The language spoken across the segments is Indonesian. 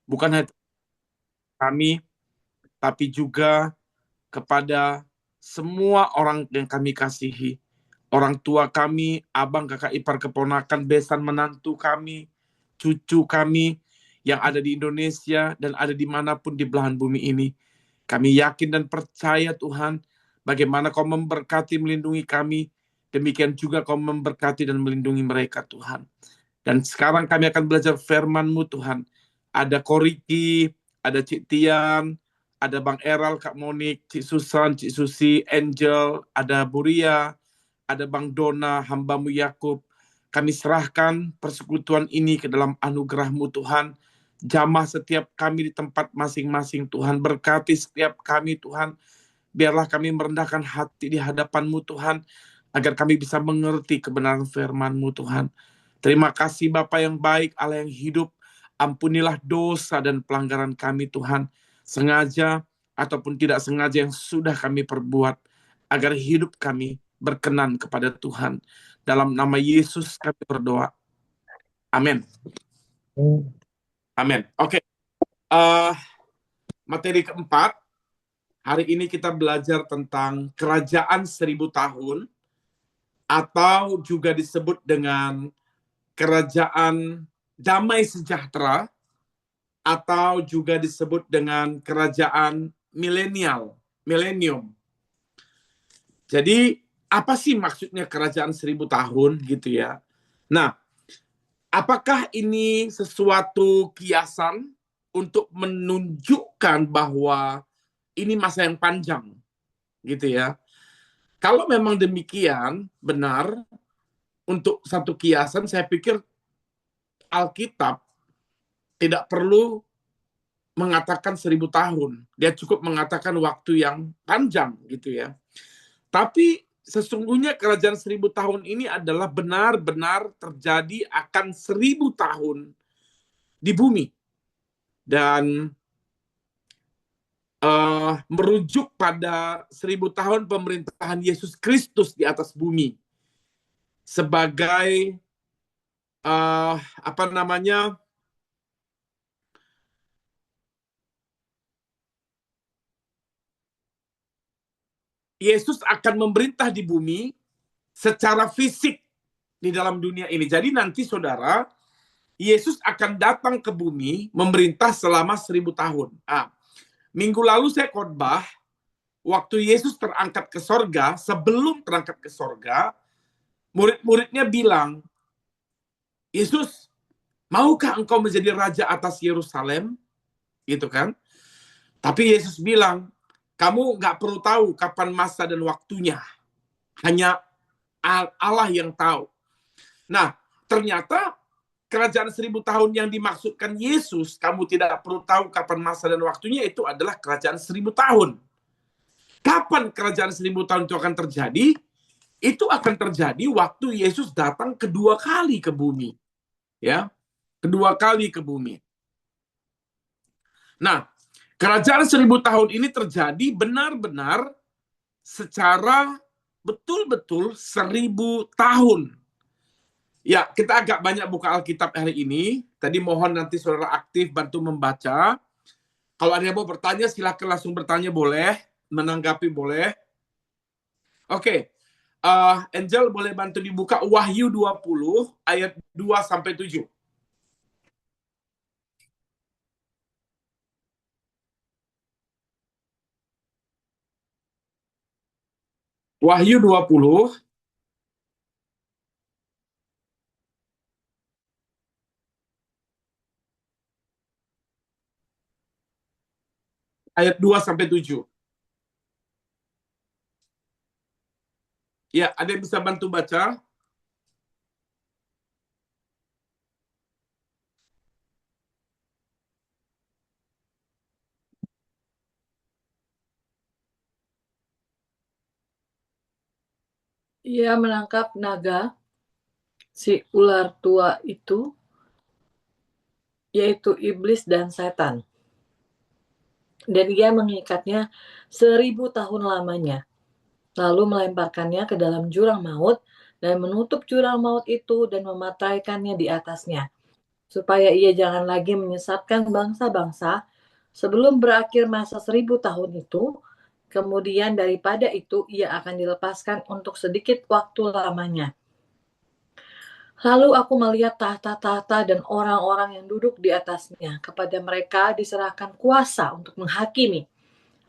bukan hanya kami, tapi juga kepada semua orang yang kami kasihi. Orang tua kami, abang, kakak ipar, keponakan, besan, menantu kami, cucu kami yang ada di Indonesia dan ada dimanapun di belahan bumi ini. Kami yakin dan percaya Tuhan, bagaimana Kau memberkati, melindungi kami, demikian juga Kau memberkati dan melindungi mereka Tuhan. Dan sekarang kami akan belajar firman-Mu Tuhan. Ada Koriki, ada Cik Tian, ada Bang Eral, Kak Monik, Cik Susan, Cik Susi, Angel, ada Buria, ada Bang Dona, hamba-Mu Yakub. Kami serahkan persekutuan ini ke dalam anugerah-Mu Tuhan. Jamah setiap kami di tempat masing-masing Tuhan. Berkati setiap kami Tuhan. Biarlah kami merendahkan hati di hadapan-Mu Tuhan, agar kami bisa mengerti kebenaran firman-Mu Tuhan. Terima kasih Bapa yang baik, Allah yang hidup. Ampunilah dosa dan pelanggaran kami Tuhan, sengaja ataupun tidak sengaja yang sudah kami perbuat, agar hidup kami berkenan kepada Tuhan. Dalam nama Yesus kami berdoa. Amin. Amin. Oke. Materi keempat, hari ini kita belajar tentang kerajaan 1000 tahun, atau juga disebut dengan kerajaan damai sejahtera, atau juga disebut dengan kerajaan milenium. Jadi apa sih maksudnya kerajaan 1000 tahun gitu ya? Nah, apakah ini sesuatu kiasan untuk menunjukkan bahwa ini masa yang panjang gitu ya? Kalau memang demikian benar untuk satu kiasan, saya pikir Alkitab tidak perlu mengatakan 1000 tahun. Dia cukup mengatakan waktu yang panjang gitu ya. Tapi sesungguhnya kerajaan 1000 tahun ini adalah benar-benar terjadi akan 1000 tahun di bumi. Dan merujuk pada 1000 tahun pemerintahan Yesus Kristus di atas bumi. Sebagai apa namanya, Yesus akan memerintah di bumi secara fisik di dalam dunia ini. Jadi nanti saudara, Yesus akan datang ke bumi memerintah selama 1000 tahun. Minggu lalu saya khotbah, waktu Yesus terangkat ke sorga, sebelum terangkat ke sorga, murid-muridnya bilang, Yesus, maukah engkau menjadi raja atas Yerusalem? Gitu kan. Tapi Yesus bilang, kamu nggak perlu tahu kapan masa dan waktunya. Hanya Allah yang tahu. Nah, ternyata kerajaan 1000 tahun yang dimaksudkan Yesus, kamu tidak perlu tahu kapan masa dan waktunya, itu adalah kerajaan 1000 tahun. Kapan kerajaan 1000 tahun itu akan terjadi? Itu akan terjadi waktu Yesus datang kedua kali ke bumi. Ya, kedua kali ke bumi. Nah, kerajaan 1000 tahun ini terjadi benar-benar secara betul-betul 1000 tahun. Ya, kita agak banyak buka Alkitab hari ini. Tadi mohon nanti saudara aktif bantu membaca. Kalau ada yang mau bertanya, silakan langsung bertanya boleh. Menanggapi boleh. Oke. Angel boleh bantu dibuka Wahyu 20 ayat 2-7. Wahyu 20 ayat 2-7. Ya, ada yang bisa bantu baca? Ia menangkap naga, si ular tua itu, yaitu iblis dan setan. Dan ia mengikatnya 1000 tahun lamanya, lalu melemparkannya ke dalam jurang maut, dan menutup jurang maut itu dan memataikannya di atasnya. supaya ia jangan lagi menyesatkan bangsa-bangsa sebelum berakhir masa 1000 tahun itu. Kemudian daripada itu ia akan dilepaskan untuk sedikit waktu lamanya. Lalu aku melihat tahta-tahta dan orang-orang yang duduk di atasnya. Kepada mereka diserahkan kuasa untuk menghakimi.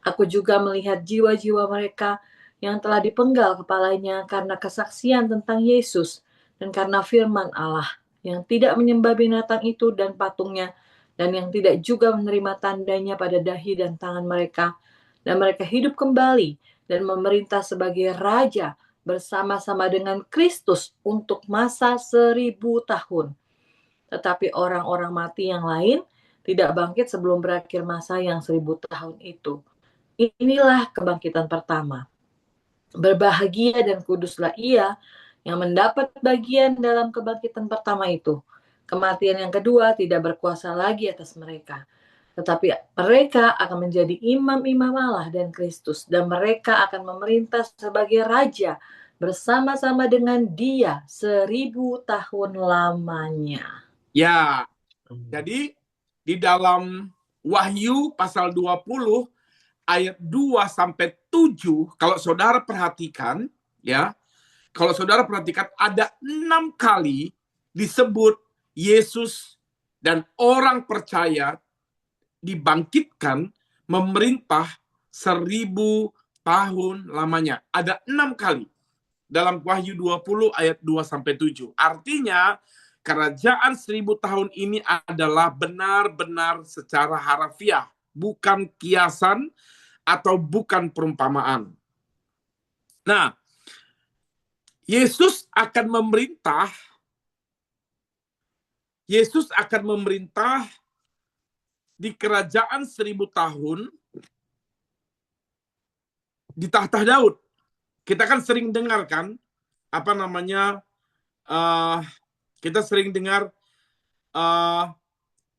Aku juga melihat jiwa-jiwa mereka yang telah dipenggal kepalanya karena kesaksian tentang Yesus dan karena firman Allah, yang tidak menyembah binatang itu dan patungnya, dan yang tidak juga menerima tandanya pada dahi dan tangan mereka. Dan mereka hidup kembali dan memerintah sebagai raja bersama-sama dengan Kristus untuk masa 1000 tahun. Tetapi orang-orang mati yang lain tidak bangkit sebelum berakhir masa yang 1000 tahun itu. Inilah kebangkitan pertama. Berbahagia dan kuduslah ia yang mendapat bagian dalam kebangkitan pertama itu. Kematian yang kedua tidak berkuasa lagi atas mereka. Tetapi mereka akan menjadi imam-imam Allah dan Kristus. Dan mereka akan memerintah sebagai raja bersama-sama dengan dia 1000 tahun lamanya. Ya, jadi di dalam Wahyu pasal 20 ayat 2 sampai 7, kalau saudara perhatikan, ya, kalau saudara perhatikan ada 6 kali disebut Yesus dan orang percaya dibangkitkan memerintah 1000 tahun lamanya. Ada 6 kali dalam Wahyu 20 ayat 2 sampai 7. Artinya kerajaan 1000 tahun ini adalah benar-benar secara harafiah, bukan kiasan atau bukan perumpamaan. Nah, Yesus akan memerintah di kerajaan 1000 tahun di tahta Daud. Kita kan sering dengar kan, kita sering dengar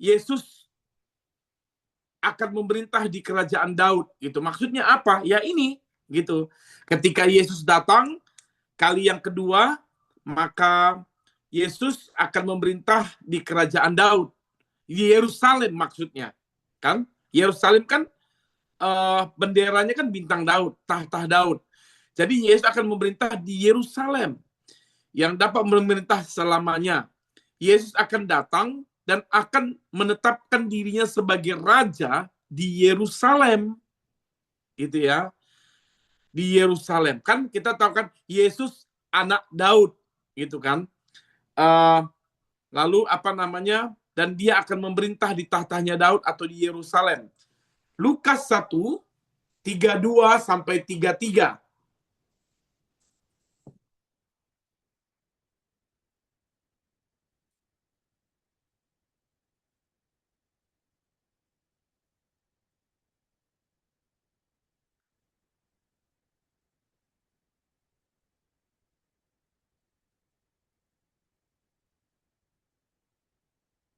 Yesus akan memerintah di kerajaan Daud gitu. Maksudnya apa? Ya ini gitu. Ketika Yesus datang kali yang kedua, maka Yesus akan memerintah di kerajaan Daud. Di Yerusalem maksudnya. Kan? Yerusalem kan benderanya kan bintang Daud, tahta Daud. Jadi Yesus akan memerintah di Yerusalem yang dapat memerintah selamanya. Yesus akan datang dan akan menetapkan dirinya sebagai raja di Yerusalem. Gitu ya. Di Yerusalem. Kan kita tahu kan Yesus anak Daud. Gitu kan. Lalu dan dia akan memerintah di tahtanya Daud atau di Yerusalem. Lukas 1, 32 sampai 33.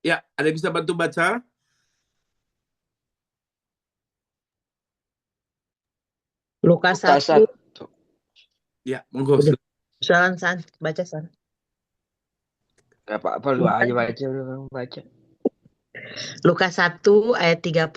Ya, ada yang bisa bantu baca? Lukas Lukas 1. 1. Ya, monggo. San, baca San. Gak apa-apa, lu aja baca. Lukas 1 ayat 32.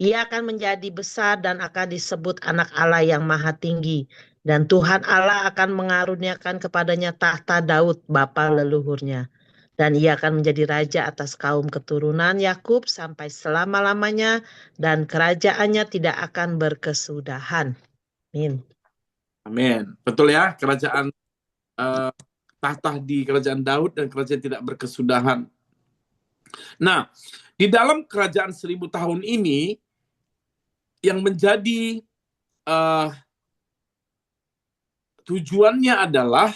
Ia akan menjadi besar dan akan disebut anak Allah yang maha tinggi. Dan Tuhan Allah akan mengaruniakan kepadanya tahta Daud, bapa leluhurnya. Dan ia akan menjadi raja atas kaum keturunan Yakub sampai selama-lamanya. Dan kerajaannya tidak akan berkesudahan. Amin. Amin. Betul ya, kerajaan tahta di kerajaan Daud dan kerajaan tidak berkesudahan. Nah, di dalam kerajaan 1000 tahun ini yang menjadi tujuannya adalah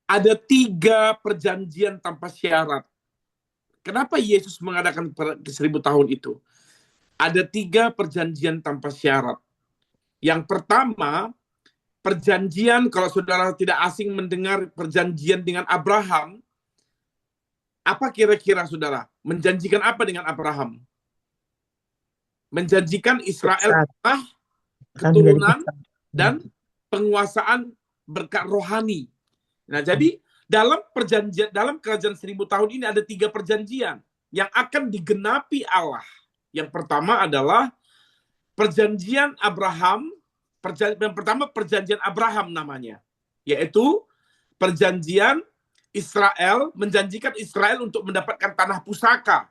ada 3 perjanjian tanpa syarat. Kenapa Yesus mengadakan 1000 tahun itu? Ada 3 perjanjian tanpa syarat. Yang pertama, perjanjian, kalau saudara tidak asing mendengar perjanjian dengan Abraham, apa kira-kira saudara? Menjanjikan apa dengan Abraham? Menjanjikan Israel keturunan dan penguasaan berkat rohani. Nah, jadi dalam kerajaan 1000 tahun ini ada 3 perjanjian yang akan digenapi Allah. Yang pertama adalah perjanjian Abraham. Yang pertama perjanjian Abraham namanya, yaitu perjanjian Israel, menjanjikan Israel untuk mendapatkan tanah pusaka.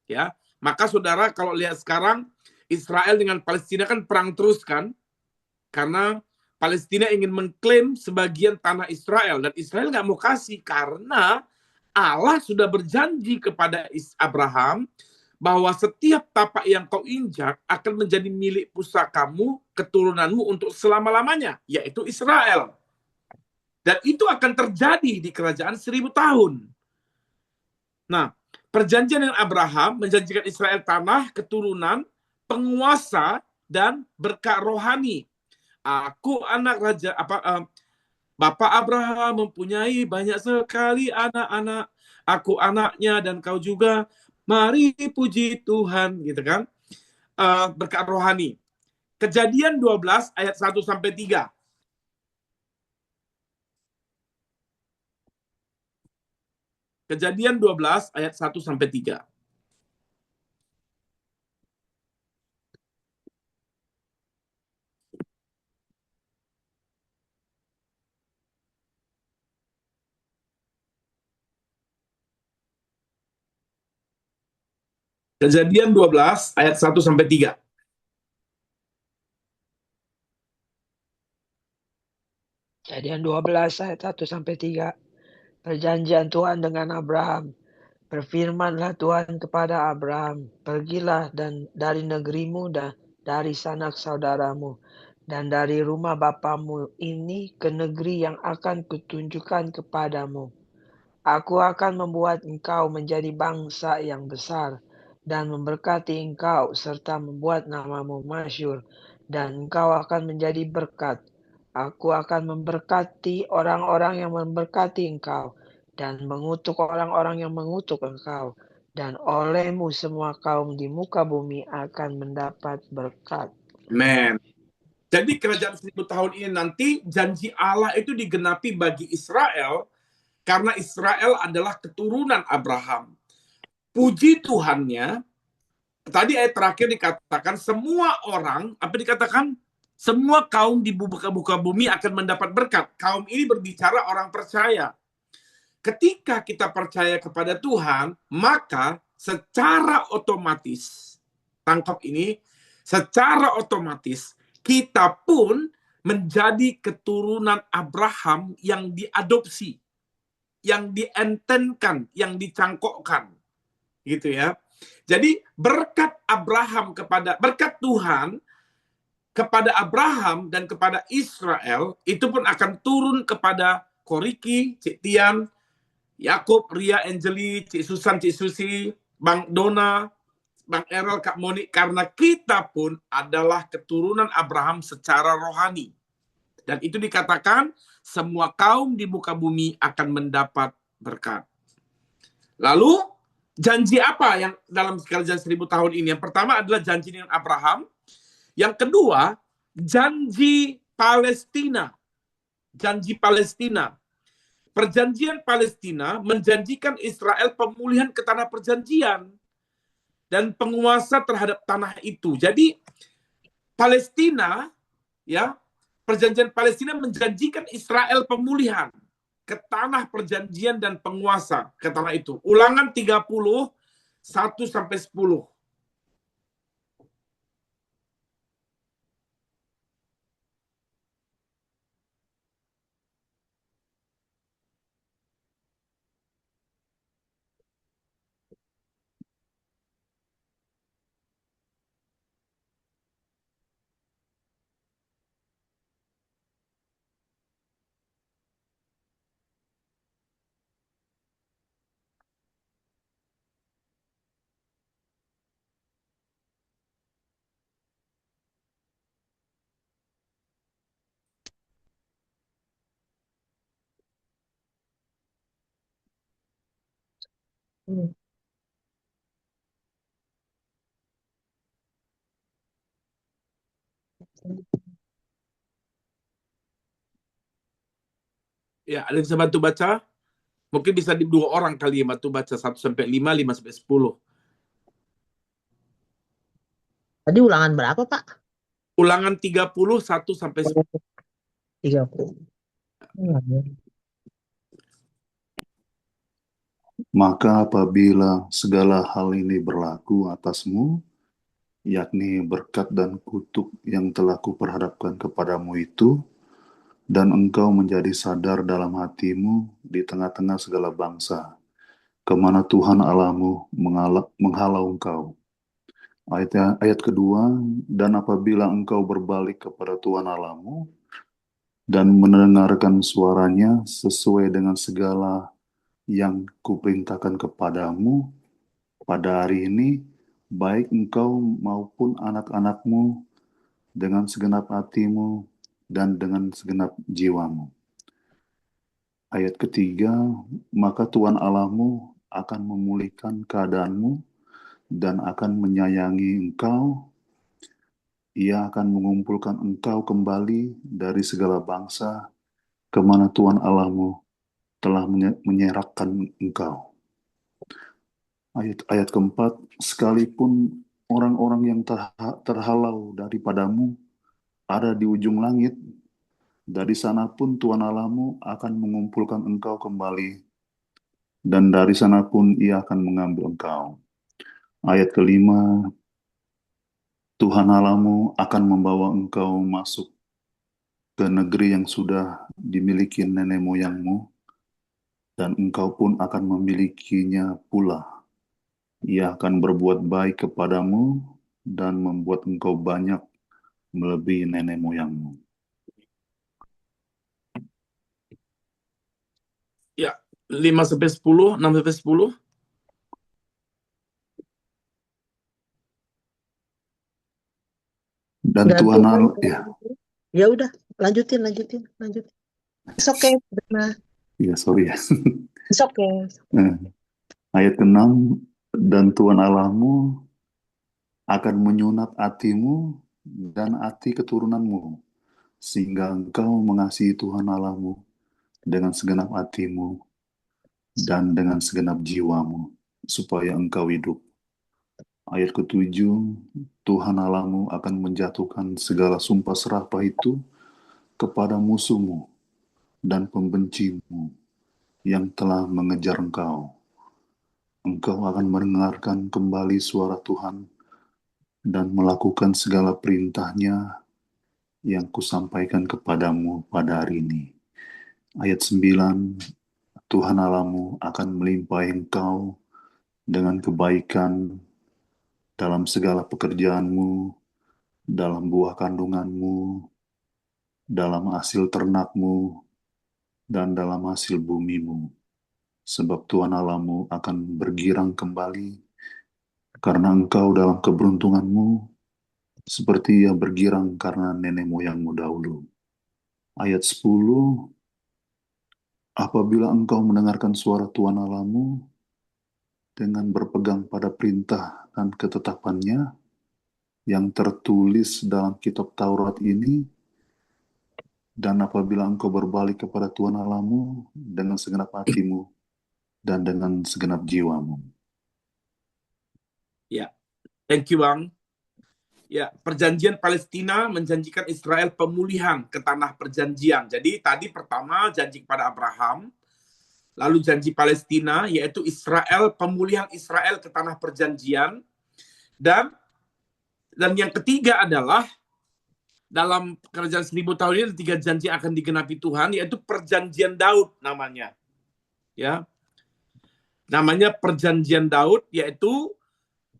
Ya, maka saudara kalau lihat sekarang Israel dengan Palestina kan perang terus kan, karena Palestina ingin mengklaim sebagian tanah Israel dan Israel nggak mau kasih karena Allah sudah berjanji kepada Abraham bahwa setiap tapak yang kau injak akan menjadi milik pusakamu, keturunanmu untuk selama-lamanya, yaitu Israel. Dan itu akan terjadi di kerajaan 1000 tahun. Nah, perjanjian dengan Abraham menjanjikan Israel tanah, keturunan, penguasa, dan berkat rohani. Aku anak raja, Bapak Abraham mempunyai banyak sekali anak-anak. Aku anaknya dan kau juga. Mari puji Tuhan, gitu kan? Berkat rohani. Kejadian 12 ayat 1 sampai 3. Kejadian 12 ayat 1 sampai 3. Kejadian 12 ayat 1 sampai 3. Kejadian 12 ayat 1 sampai 3. Perjanjian Tuhan dengan Abraham. Berfirmanlah Tuhan kepada Abraham, pergilah dan dari negerimu dan dari sanak saudaramu dan dari rumah bapamu ini ke negeri yang akan kutunjukkan kepadamu. Aku akan membuat engkau menjadi bangsa yang besar dan memberkati engkau serta membuat namamu masyhur dan engkau akan menjadi berkat. Aku akan memberkati orang-orang yang memberkati engkau dan mengutuk orang-orang yang mengutuk engkau. Dan olehmu semua kaum di muka bumi akan mendapat berkat. Amen. Jadi kerajaan 1000 tahun ini nanti janji Allah itu digenapi bagi Israel karena Israel adalah keturunan Abraham. Puji Tuhannya, tadi ayat terakhir dikatakan semua orang, apa dikatakan? Semua kaum di muka bumi akan mendapat berkat. Kaum ini berbicara orang percaya. Ketika kita percaya kepada Tuhan, maka secara otomatis, tangkap ini, secara otomatis kita pun menjadi keturunan Abraham yang diadopsi, yang dientenkan, yang dicangkokkan. Gitu ya. Jadi berkat Tuhan kepada Abraham dan kepada Israel itu pun akan turun kepada Koriki, Cik Tian, Yakub, Ria, Angeli, Cik Susan, Cik Susi, Bang Dona, Bang Errol, Kak Monik, karena kita pun adalah keturunan Abraham secara rohani. Dan itu dikatakan semua kaum di muka bumi akan mendapat berkat. Lalu janji apa yang dalam kerajaan 1000 tahun ini? Yang pertama adalah janji dengan Abraham. Yang kedua, janji Palestina. Janji Palestina. Perjanjian Palestina menjanjikan Israel pemulihan ke tanah perjanjian dan penguasa terhadap tanah itu. Jadi Palestina, ya, perjanjian Palestina menjanjikan Israel pemulihan ke tanah perjanjian dan penguasa ke tanah itu. Ulangan 30 1 sampai 10. Hmm. Ya, ada yang bisa bantu baca? Mungkin bisa di 2 orang kali ya, Matu baca 1-5, 5-10. Tadi ulangan berapa, Pak? Ulangan 30, 1-10. 30. Maka apabila segala hal ini berlaku atasmu, yakni berkat dan kutuk yang telah kuperhadapkan kepadamu itu, dan engkau menjadi sadar dalam hatimu di tengah-tengah segala bangsa, kemana Tuhan Allahmu menghalau engkau. Ayat kedua, dan apabila engkau berbalik kepada Tuhan Allahmu dan mendengarkan suaranya sesuai dengan segala yang kuperintahkan kepadamu pada hari ini, baik engkau maupun anak-anakmu dengan segenap hatimu dan dengan segenap jiwamu. Ayat ketiga, maka Tuhan Allahmu akan memulihkan keadaanmu dan akan menyayangi engkau. Ia akan mengumpulkan engkau kembali dari segala bangsa kemana Tuhan Allahmu telah menyerahkan engkau. Ayat keempat, sekalipun orang-orang yang terhalau daripadamu ada di ujung langit, dari sana pun Tuhan Allahmu akan mengumpulkan engkau kembali, dan dari sana pun ia akan mengambil engkau. Ayat kelima, Tuhan Allahmu akan membawa engkau masuk ke negeri yang sudah dimiliki nenek moyangmu, dan engkau pun akan memilikinya pula. Ia akan berbuat baik kepadamu dan membuat engkau banyak melebihi nenek moyangmu. Ya, 5-10, 6-10. Dan Dan Tuhan Tuhan, Allah, ya, ya udah, lanjutin. It's okay, benar. ya sorry ya. It's okay. Ayat ke-6, dan Tuhan Allahmu akan menyunat hatimu dan hati keturunanmu, sehingga engkau mengasihi Tuhan Allahmu dengan segenap hatimu dan dengan segenap jiwamu, supaya engkau hidup. Ayat ke-7, Tuhan Allahmu akan menjatuhkan segala sumpah serapah itu kepada musuhmu dan pembencimu yang telah mengejar engkau. Engkau akan mendengarkan kembali suara Tuhan dan melakukan segala perintahnya yang kusampaikan kepadamu pada hari ini. Ayat 9, Tuhan Allahmu akan melimpahi engkau dengan kebaikan dalam segala pekerjaanmu, dalam buah kandunganmu, dalam hasil ternakmu, dan dalam hasil bumimu. Sebab Tuhan Allahmu akan bergirang kembali karena engkau dalam keberuntunganmu, seperti ia bergirang karena nenek moyangmu dahulu. Ayat 10, apabila engkau mendengarkan suara Tuhan Allahmu dengan berpegang pada perintah dan ketetapannya yang tertulis dalam kitab Taurat ini, dan apabila engkau berbalik kepada Tuhan Allahmu dengan segenap hatimu dan dengan segenap jiwamu. Ya, thank you Bang. Ya, perjanjian Palestina menjanjikan Israel pemulihan ke tanah perjanjian. Jadi tadi pertama janji kepada Abraham, lalu janji Palestina yaitu Israel, pemulihan Israel ke tanah perjanjian, dan yang ketiga adalah dalam kerajaan 1000 tahun ini 3 janji akan digenapi Tuhan, yaitu perjanjian Daud namanya. Ya. Namanya perjanjian Daud, yaitu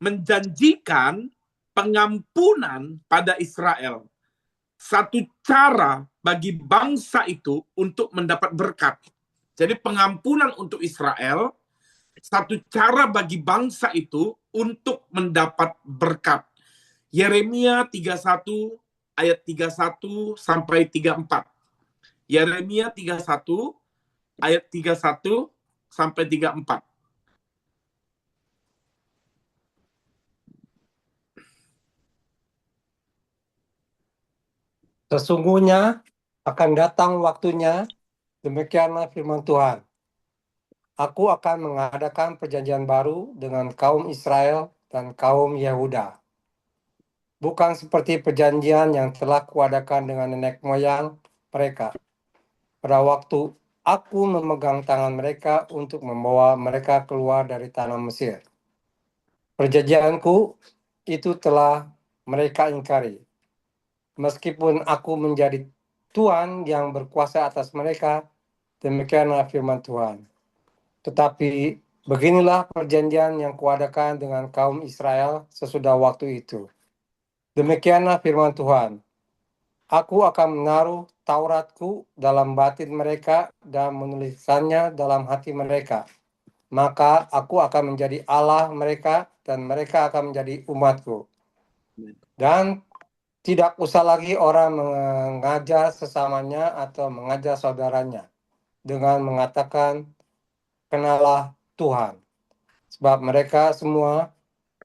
menjanjikan pengampunan pada Israel. Satu cara bagi bangsa itu untuk mendapat berkat. Jadi pengampunan untuk Israel, satu cara bagi bangsa itu untuk mendapat berkat. Yeremia 31 ayat 31 sampai 34. Yeremia 31 ayat 31 sampai 34. Sesungguhnya akan datang waktunya, demikianlah firman Tuhan. Aku akan mengadakan perjanjian baru dengan kaum Israel dan kaum Yehuda. Bukan seperti perjanjian yang telah kuadakan dengan nenek moyang mereka. Pada waktu aku memegang tangan mereka untuk membawa mereka keluar dari tanah Mesir. Perjanjianku itu telah mereka ingkari. Meskipun aku menjadi Tuhan yang berkuasa atas mereka, demikianlah firman Tuhan. Tetapi beginilah perjanjian yang kuadakan dengan kaum Israel sesudah waktu itu. Demikianlah firman Tuhan. Aku akan menaruh Tauratku dalam batin mereka dan menuliskannya dalam hati mereka. Maka aku akan menjadi Allah mereka dan mereka akan menjadi umatku. Dan tidak usah lagi orang mengajar sesamanya atau mengajar saudaranya dengan mengatakan, kenalah Tuhan. Sebab mereka semua,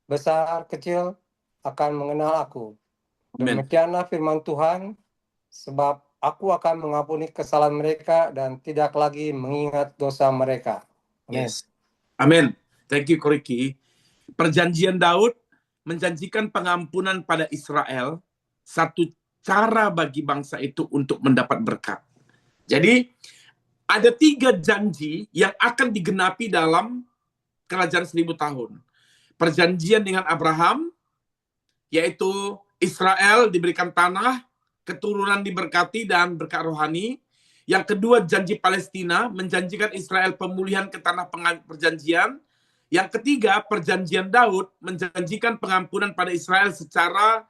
besar kecil, akan mengenal aku. Amin. Demikianlah firman Tuhan, sebab aku akan mengampuni kesalahan mereka dan tidak lagi mengingat dosa mereka. Amin. Yes. Amin. Thank you, Koriki. Perjanjian Daud menjanjikan pengampunan pada Israel, satu cara bagi bangsa itu untuk mendapat berkat. Jadi, ada 3 janji yang akan digenapi dalam kerajaan 1000 tahun. Perjanjian dengan Abraham, yaitu Israel diberikan tanah, keturunan diberkati dan berkat rohani. Yang kedua, janji Palestina, menjanjikan Israel pemulihan ke tanah perjanjian. Yang ketiga, perjanjian Daud menjanjikan pengampunan pada Israel secara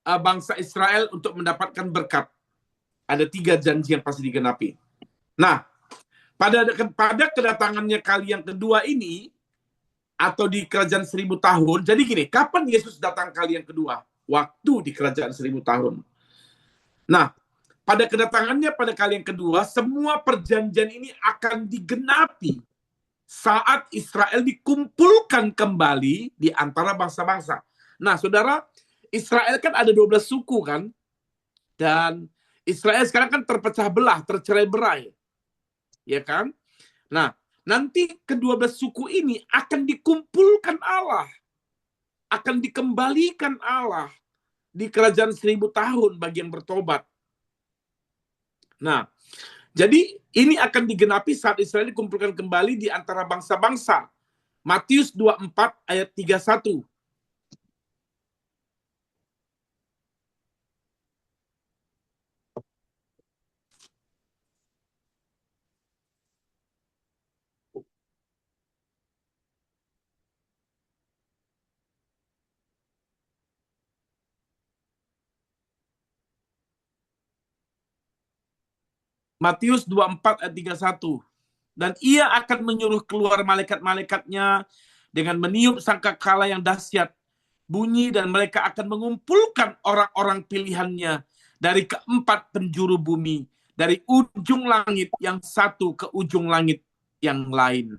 bangsa Israel untuk mendapatkan berkat. Ada 3 janji yang pasti digenapi. Nah, pada kedatangannya kali yang kedua ini, atau di kerajaan 1000 tahun, jadi gini, kapan Yesus datang kali yang kedua? Waktu di kerajaan 1000 tahun. Nah, pada kedatangannya pada kali yang kedua, semua perjanjian ini akan digenapi saat Israel dikumpulkan kembali di antara bangsa-bangsa. Nah, saudara, Israel kan ada 12 suku kan? Dan Israel sekarang kan terpecah belah, tercerai-berai. Ya kan? Nah, nanti ke-12 suku ini akan dikumpulkan Allah. Akan dikembalikan Allah di kerajaan 1000 tahun bagi yang bertobat. Nah, jadi ini akan digenapi saat Israel dikumpulkan kembali di antara bangsa-bangsa. Matius 24 ayat 31. Matius 24 ayat 31. Dan ia akan menyuruh keluar malaikat-malaikatnya dengan meniup sangkakala yang dahsyat bunyi, dan mereka akan mengumpulkan orang-orang pilihannya dari keempat penjuru bumi, dari ujung langit yang satu ke ujung langit yang lain.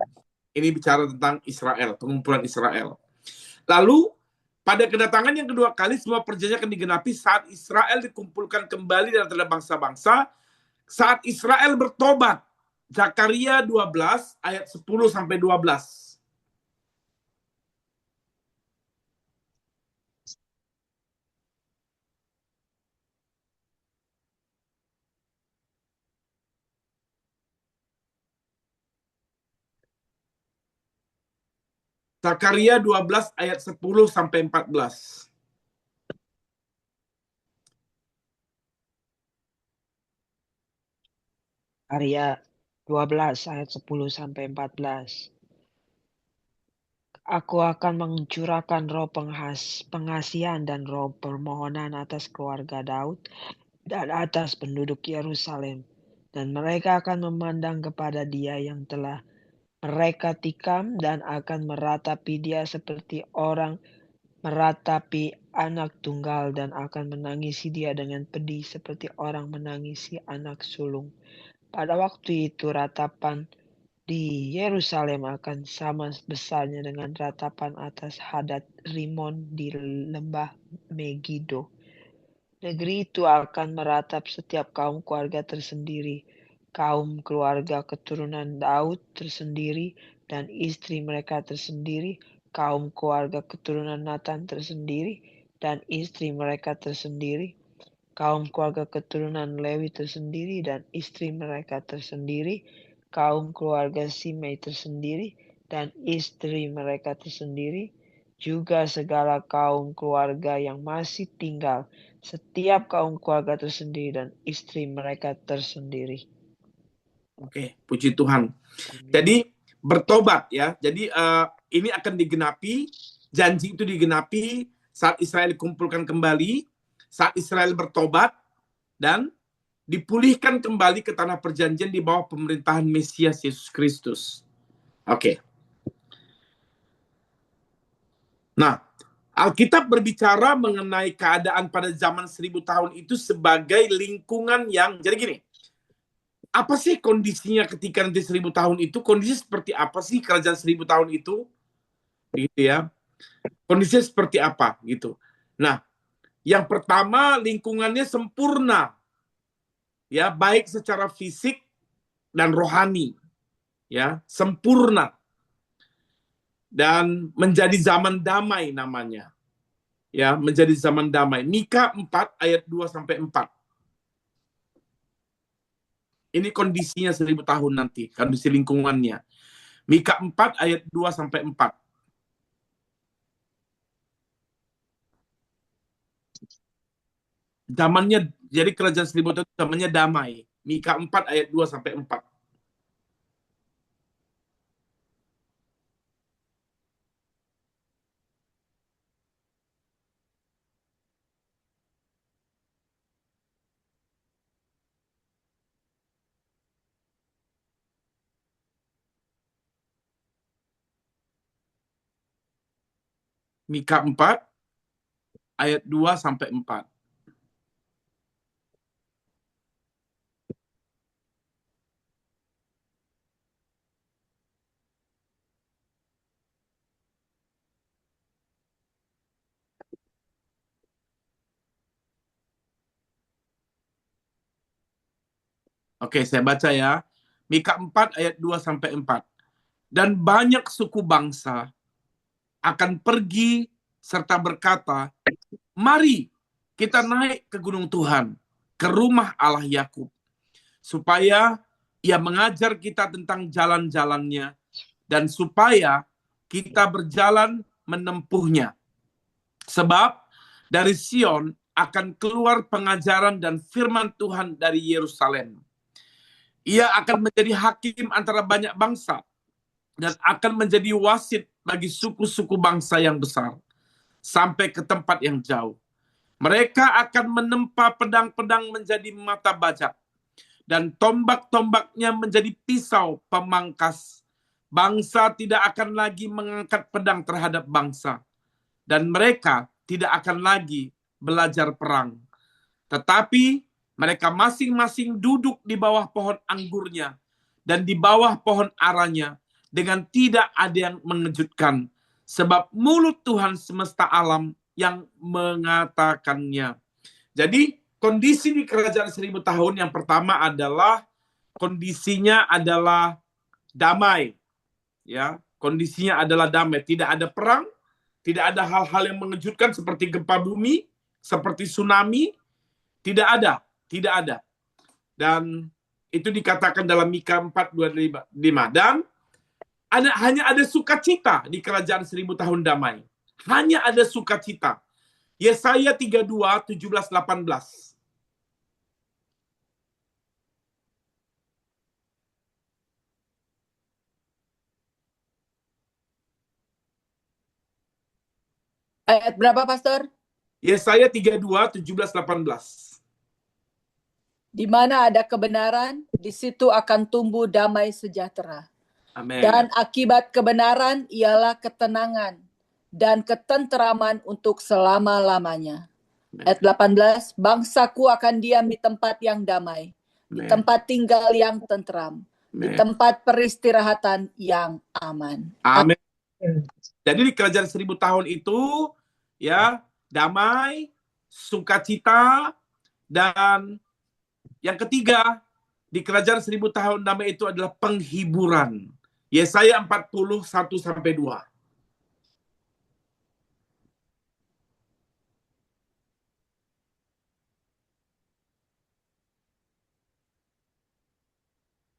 Ini bicara tentang Israel, pengumpulan Israel. Lalu pada kedatangan yang kedua kali, semua perjanjian akan digenapi saat Israel dikumpulkan kembali dari antara bangsa-bangsa, saat Israel bertobat. Zakaria 12 ayat 10 sampai 12. Zakaria 12 ayat 10 sampai 14. Zakaria 12 ayat 10 sampai 14. Aku akan mencurahkan roh pengasihan dan roh permohonan atas keluarga Daud dan atas penduduk Yerusalem. Dan mereka akan memandang kepada Dia yang telah mereka tikam dan akan meratapi Dia seperti orang meratapi anak tunggal, dan akan menangisi Dia dengan pedih seperti orang menangisi anak sulung. Pada waktu itu ratapan di Yerusalem akan sama besarnya dengan ratapan atas Hadad Rimon di lembah Megido. Negeri itu akan meratap setiap kaum keluarga tersendiri. kaum keluarga keturunan Daud tersendiri dan istri mereka tersendiri, kaum keluarga keturunan Nathan tersendiri dan istri mereka tersendiri, kaum keluarga keturunan Lewi tersendiri dan istri mereka tersendiri, kaum keluarga Simei tersendiri dan istri mereka tersendiri, juga segala kaum keluarga yang masih tinggal, setiap kaum keluarga tersendiri dan istri mereka tersendiri. Oke, puji Tuhan. Amin. Jadi bertobat ya. Jadi ini akan digenapi, janji itu digenapi saat Israel dikumpulkan kembali, saat Israel bertobat dan dipulihkan kembali ke tanah perjanjian di bawah pemerintahan Mesias Yesus Kristus. Oke. Nah, Alkitab berbicara mengenai keadaan pada zaman 1000 tahun itu sebagai lingkungan yang, jadi gini, apa sih kondisinya ketika nanti 1000 tahun itu? Kondisi seperti apa sih kerajaan 1000 tahun itu? Gitu ya. Kondisinya seperti apa gitu. Nah, yang pertama lingkungannya sempurna. Ya, baik secara fisik dan rohani. Ya, sempurna. Dan menjadi zaman damai namanya. Ya, menjadi zaman damai. Mika 4 ayat 2 sampai 4. Ini kondisinya 1000 tahun nanti, kondisi lingkungannya. Mika 4 ayat 2 sampai 4. Zamannya, jadi kerajaan 1000 tahun zamannya damai. Mika 4 ayat 2 sampai 4. Mika 4 ayat 2 sampai 4. Oke, saya baca ya. Mika 4 ayat 2 sampai 4. Dan banyak suku bangsa akan pergi serta berkata, "Mari kita naik ke gunung Tuhan, ke rumah Allah Yakub, supaya Ia mengajar kita tentang jalan-jalannya dan supaya kita berjalan menempuhnya. Sebab dari Sion akan keluar pengajaran dan firman Tuhan dari Yerusalem. Ia akan menjadi hakim antara banyak bangsa dan akan menjadi wasit bagi suku-suku bangsa yang besar sampai ke tempat yang jauh. Mereka akan menempa pedang-pedang menjadi mata bajak dan tombak-tombaknya menjadi pisau pemangkas. Bangsa tidak akan lagi mengangkat pedang terhadap bangsa dan mereka tidak akan lagi belajar perang. Tetapi mereka masing-masing duduk di bawah pohon anggurnya dan di bawah pohon aranya dengan tidak ada yang mengejutkan. Sebab mulut Tuhan semesta alam yang mengatakannya. Jadi kondisi di kerajaan 1000 tahun yang pertama adalah kondisinya adalah damai. Ya, kondisinya adalah damai. Tidak ada perang, tidak ada hal-hal yang mengejutkan seperti gempa bumi, seperti tsunami. Tidak ada. Dan itu dikatakan dalam Mika 4:25. Dan hanya ada sukacita di kerajaan 1000 tahun damai. Hanya ada sukacita. Yesaya 32, 17, 18. Ayat berapa, Pastor? Yesaya 32, 17, 18. Di mana ada kebenaran, di situ akan tumbuh damai sejahtera. Amin. Dan akibat kebenaran ialah ketenangan dan ketenteraman untuk selama-lamanya. Ayat 18, bangsaku akan diam di tempat yang damai, di tempat tinggal yang tentram, di tempat peristirahatan yang aman. Amin. Jadi di kerajaan 1000 tahun itu ya damai, sukacita, dan yang ketiga di kerajaan 1000 tahun damai itu adalah penghiburan. Yesaya 40:1-2.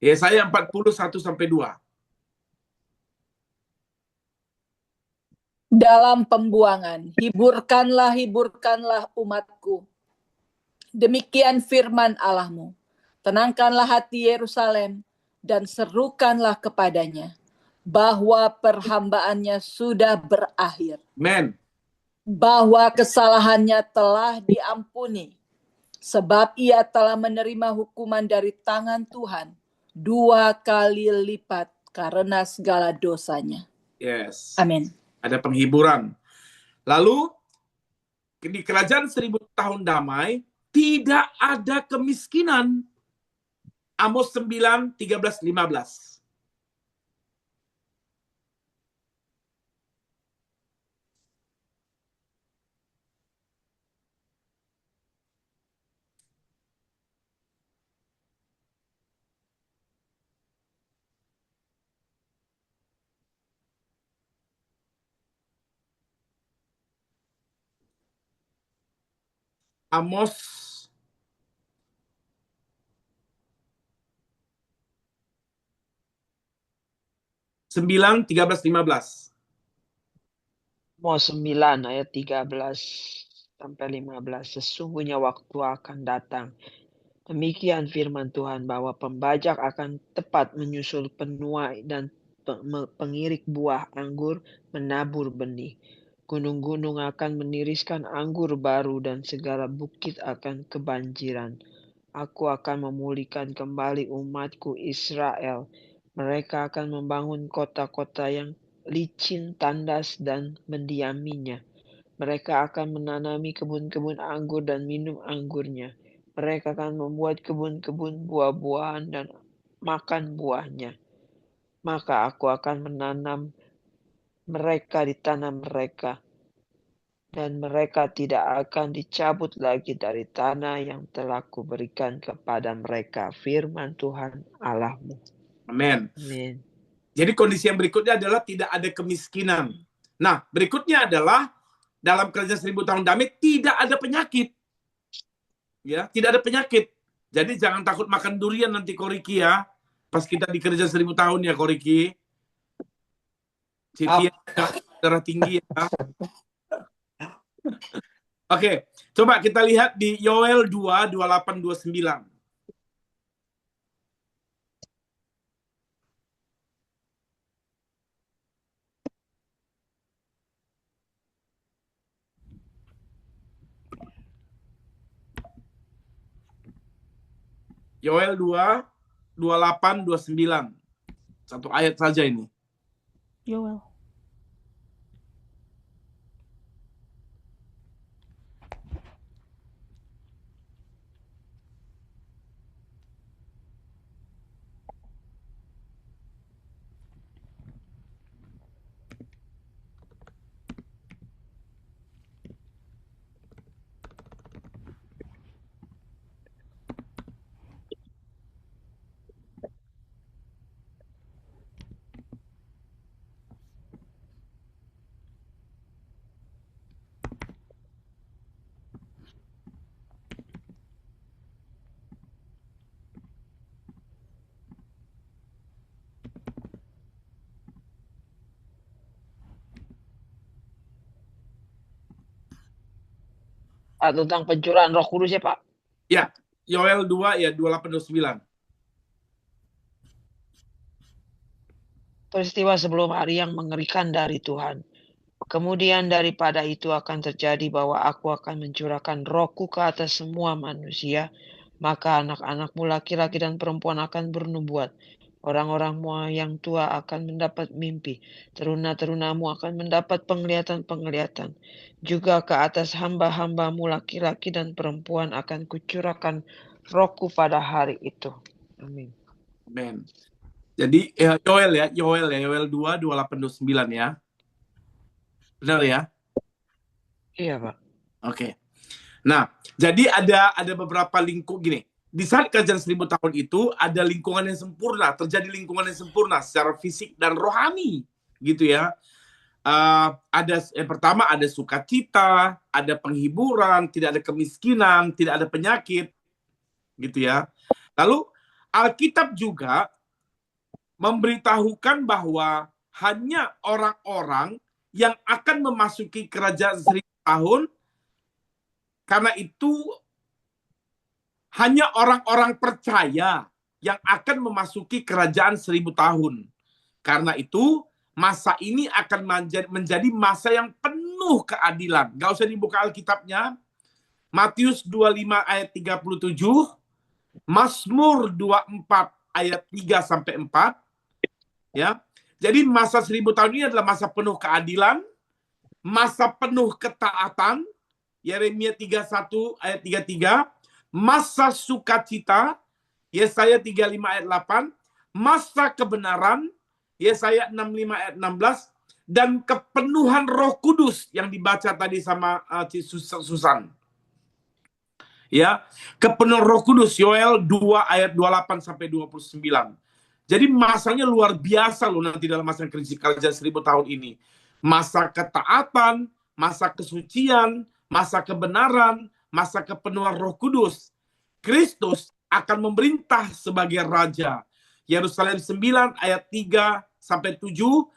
Yesaya 40:1-2. Dalam pembuangan, hiburkanlah, hiburkanlah umatku. Demikian firman Allahmu. Tenangkanlah hati Yerusalem dan serukanlah kepadanya bahwa perhambaannya sudah berakhir, Amen. bahwa kesalahannya telah diampuni, sebab ia telah menerima hukuman dari tangan Tuhan 2 kali lipat karena segala dosanya. Yes. Amin. Ada penghiburan. Lalu di kerajaan 1000 tahun damai tidak ada kemiskinan. Amos 9:13-15. Amos 9:13-15. Amos 9 ayat 13-15. Sesungguhnya waktu akan datang. Demikian firman Tuhan bahwa pembajak akan tepat menyusul penuai dan pengirik buah anggur menabur benih. Gunung-gunung akan meniriskan anggur baru dan segala bukit akan kebanjiran. Aku akan memulihkan kembali umatku Israel. Mereka akan membangun kota-kota yang licin, tandas, dan mendiaminya. Mereka akan menanami kebun-kebun anggur dan minum anggurnya. Mereka akan membuat kebun-kebun buah-buahan dan makan buahnya. Maka aku akan menanam mereka di tanah mereka, dan mereka tidak akan dicabut lagi dari tanah yang telah kuberikan kepada mereka. Firman Tuhan Allahmu. Amin. Amin. Jadi kondisi yang berikutnya adalah tidak ada kemiskinan. Nah, berikutnya adalah dalam kerajaan 1000 tahun damai tidak ada penyakit. Ya, tidak ada penyakit. Jadi jangan takut makan durian nanti Koriki ya. Pas kita di kerajaan 1000 tahun ya Koriki. Siti darah tinggi ya. Oke, coba kita lihat di Yoel 2:28-29. Yoel 2:28-29. Satu ayat saja ini. Yoel. Tentang pencurahan Roh Kudus ya, Pak? Ya, Yoel 2 ya 28-29. Peristiwa sebelum hari yang mengerikan dari Tuhan. Kemudian daripada itu akan terjadi bahwa aku akan mencurahkan rohku ke atas semua manusia. Maka anak-anakmu laki-laki dan perempuan akan bernubuat. Orang-orangmu yang tua akan mendapat mimpi. Teruna-terunamu akan mendapat penglihatan-penglihatan. Juga ke atas hamba-hambamu laki-laki dan perempuan akan kucurahkan rohku pada hari itu. Amin. Amin. Jadi Yoel 2:28-29 ya. Benar ya? Iya, Pak. Oke. Nah, jadi ada beberapa lingkup gini. di saat kerajaan 1000 tahun itu ada lingkungan yang sempurna, terjadi lingkungan yang sempurna secara fisik dan rohani, gitu ya. Ada yang pertama ada sukacita, ada penghiburan, tidak ada kemiskinan, tidak ada penyakit, gitu ya. Lalu Alkitab juga memberitahukan bahwa hanya orang-orang yang akan memasuki kerajaan 1000 tahun, karena itu hanya orang-orang percaya yang akan memasuki kerajaan 1000 tahun. Karena itu, masa ini akan menjadi masa yang penuh keadilan. Gak usah dibuka Alkitabnya. Matius 25 ayat 37, Mazmur 24 ayat 3-4. Ya. Jadi masa 1000 tahun ini adalah masa penuh keadilan, masa penuh ketaatan, Yeremia 31 ayat 33, masa sukacita, Yesaya 35 ayat 8, masa kebenaran, Yesaya 65 ayat 16, dan kepenuhan Roh Kudus yang dibaca tadi sama Susan. Ya, kepenuhan Roh Kudus, Yoel 2 ayat 28-29. Jadi masanya luar biasa loh nanti dalam masa kerajaan 1000 tahun ini. Masa ketaatan, masa kesucian, masa kebenaran, masa kepenuhan Roh Kudus. Kristus akan memerintah sebagai raja. Yerusalem 9 ayat 3-7,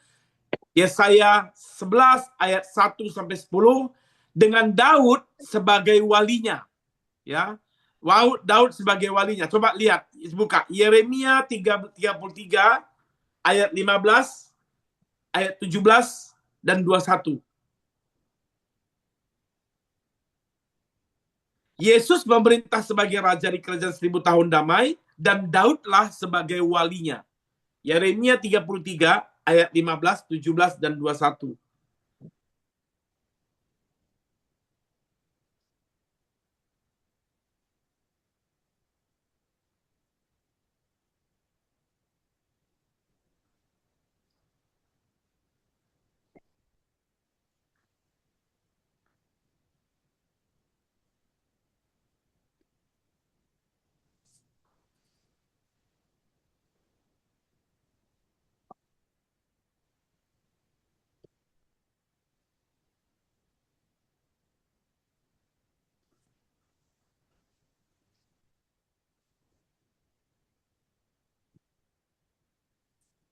Yesaya 11 ayat 1-10, dengan Daud sebagai walinya. Ya, Daud sebagai walinya. Coba lihat, buka Yeremia 33 ayat 15, ayat 17 dan 21. Yesus memerintah sebagai raja di kerajaan 1000 tahun damai, dan Daudlah sebagai walinya. Yeremia 33 ayat 15, 17 dan 21.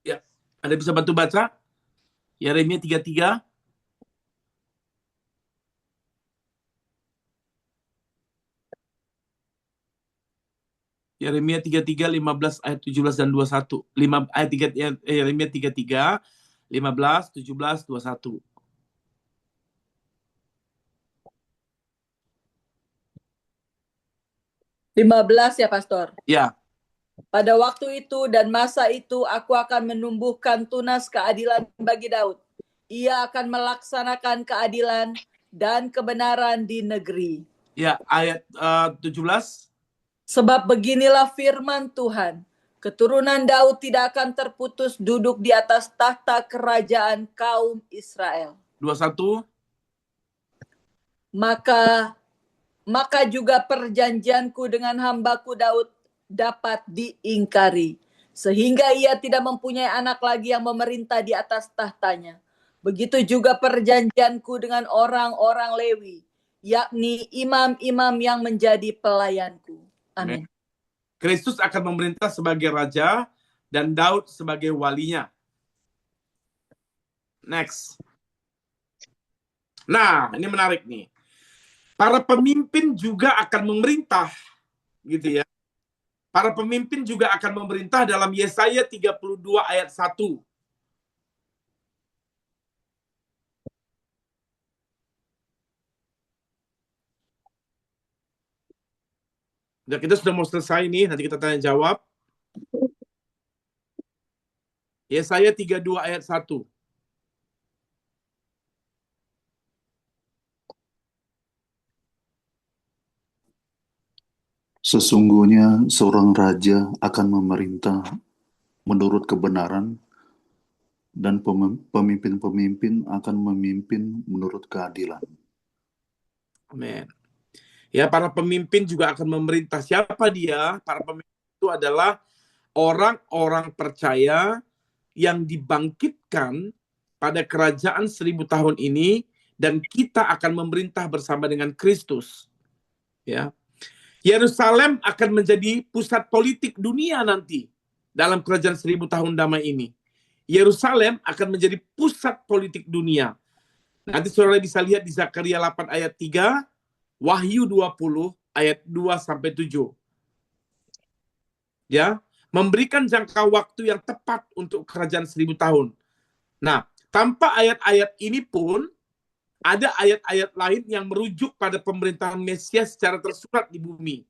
Ya, Anda bisa bantu baca? Yeremia 33. Yeremia 33, 15 ayat 17 dan 21. Yeremia 33, 15, 17, 21. Lima 15 ya, Pastor. Ya. Pada waktu itu dan masa itu aku akan menumbuhkan tunas keadilan bagi Daud. Ia akan melaksanakan keadilan dan kebenaran di negeri. Ya, ayat 17. Sebab beginilah firman Tuhan, keturunan Daud tidak akan terputus duduk di atas tahta kerajaan kaum Israel. 21. Maka juga perjanjianku dengan hambaku Daud dapat diingkari, sehingga ia tidak mempunyai anak lagi yang memerintah di atas tahtanya. Begitu juga perjanjianku dengan orang-orang Lewi, yakni imam-imam yang menjadi pelayanku. Amin. Kristus akan memerintah sebagai raja dan Daud sebagai walinya. Next. Nah, ini menarik nih. Para pemimpin juga akan memerintah, gitu ya. Para pemimpin juga akan memerintah dalam Yesaya 32 ayat 1. Nah, kita sudah mau selesai nih, nanti kita tanya jawab. Yesaya 32 ayat 1. Sesungguhnya seorang raja akan memerintah menurut kebenaran, dan pemimpin-pemimpin akan memimpin menurut keadilan. Amin. Ya, para pemimpin juga akan memerintah. Siapa dia? Para pemimpin itu adalah orang-orang percaya yang dibangkitkan pada kerajaan 1000 tahun ini, dan kita akan memerintah bersama dengan Kristus. Ya, Yerusalem akan menjadi pusat politik dunia nanti dalam kerajaan 1000 tahun damai ini. Yerusalem akan menjadi pusat politik dunia. Nanti saudara bisa lihat di Zakaria 8 ayat 3, Wahyu 20 ayat 2-7. Ya, memberikan jangka waktu yang tepat untuk kerajaan 1000 tahun. Nah, tanpa ayat-ayat ini pun ada ayat-ayat lain yang merujuk pada pemerintahan Mesias secara tersurat di bumi.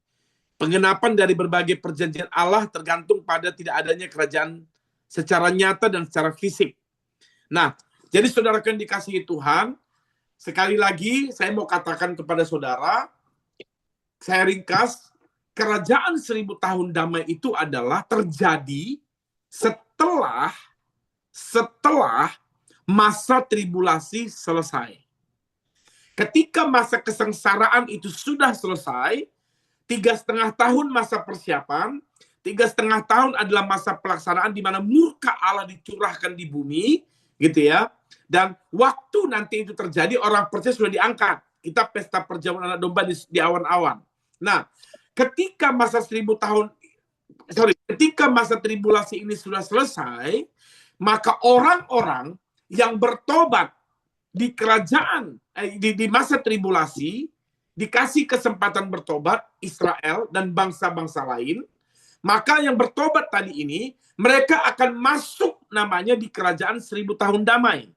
Pengenapan dari berbagai perjanjian Allah tergantung pada tidak adanya kerajaan secara nyata dan secara fisik. Nah, jadi saudara yang dikasihi Tuhan, sekali lagi saya mau katakan kepada saudara, saya ringkas, kerajaan 1000 tahun damai itu adalah terjadi setelah masa tribulasi selesai. Ketika masa kesengsaraan itu sudah selesai, 3,5 tahun masa persiapan, 3,5 tahun adalah masa pelaksanaan di mana murka Allah dicurahkan di bumi, gitu ya. Dan waktu nanti itu terjadi, orang percaya sudah diangkat. Kita pesta perjamuan anak domba di awan-awan. Nah, ketika masa tribulasi ini sudah selesai, maka orang-orang yang bertobat di kerajaan di masa tribulasi dikasih kesempatan bertobat, Israel dan bangsa-bangsa lain. Maka yang bertobat tadi ini, mereka akan masuk namanya di kerajaan 1000 tahun damai.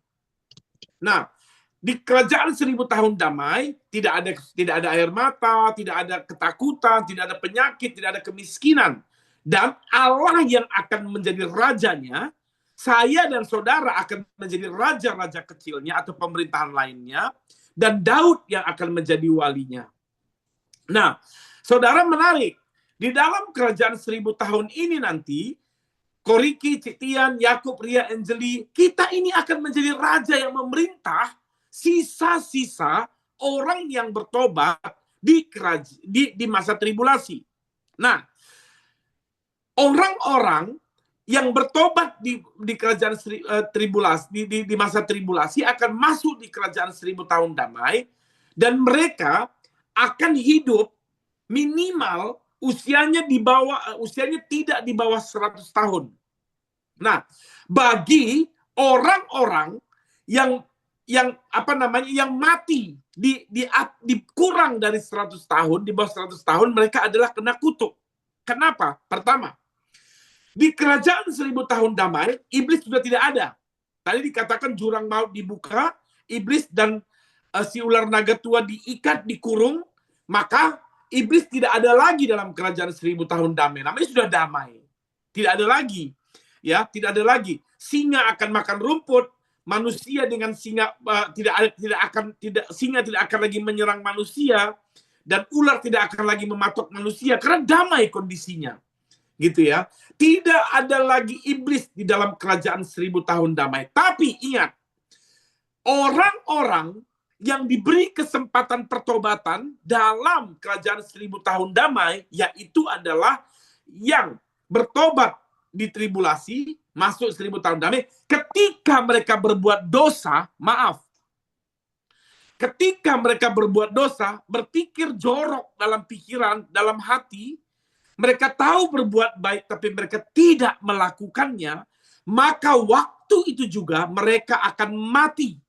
Nah, di kerajaan 1000 tahun damai tidak ada air mata, tidak ada ketakutan, tidak ada penyakit, tidak ada kemiskinan. Dan Allah yang akan menjadi rajanya, saya dan saudara akan menjadi raja-raja kecilnya atau pemerintahan lainnya, dan Daud yang akan menjadi walinya. Nah, saudara, menarik. Di dalam kerajaan 1000 tahun ini nanti, Koriki, Citian, Yakub, Ria, Angeli, kita ini akan menjadi raja yang memerintah sisa-sisa orang yang bertobat di masa tribulasi. Nah, orang-orang yang bertobat di kerajaan tribulasi, di masa tribulasi akan masuk di kerajaan 1000 tahun damai, dan mereka akan hidup minimal usianya tidak di bawah 100 tahun. Nah, bagi orang-orang yang mati di kurang dari 100 tahun, di bawah 100 tahun, mereka adalah kena kutuk. Kenapa? Pertama, di kerajaan 1000 tahun damai, iblis sudah tidak ada. Tadi dikatakan jurang maut dibuka, iblis dan si ular naga tua diikat, dikurung, maka iblis tidak ada lagi dalam kerajaan 1000 tahun damai. Namanya sudah damai. Tidak ada lagi. Ya, tidak ada lagi. Singa akan makan rumput, manusia dengan singa singa tidak akan lagi menyerang manusia, dan ular tidak akan lagi mematok manusia karena damai kondisinya. Gitu ya. Tidak ada lagi iblis di dalam kerajaan 1000 tahun damai. Tapi ingat, orang-orang yang diberi kesempatan pertobatan dalam kerajaan 1000 tahun damai, yaitu adalah yang bertobat di tribulasi, masuk 1000 tahun damai, ketika mereka berbuat dosa, ketika mereka berbuat dosa, berpikir jorok dalam pikiran, dalam hati, mereka tahu berbuat baik tapi mereka tidak melakukannya, maka waktu itu juga mereka akan mati.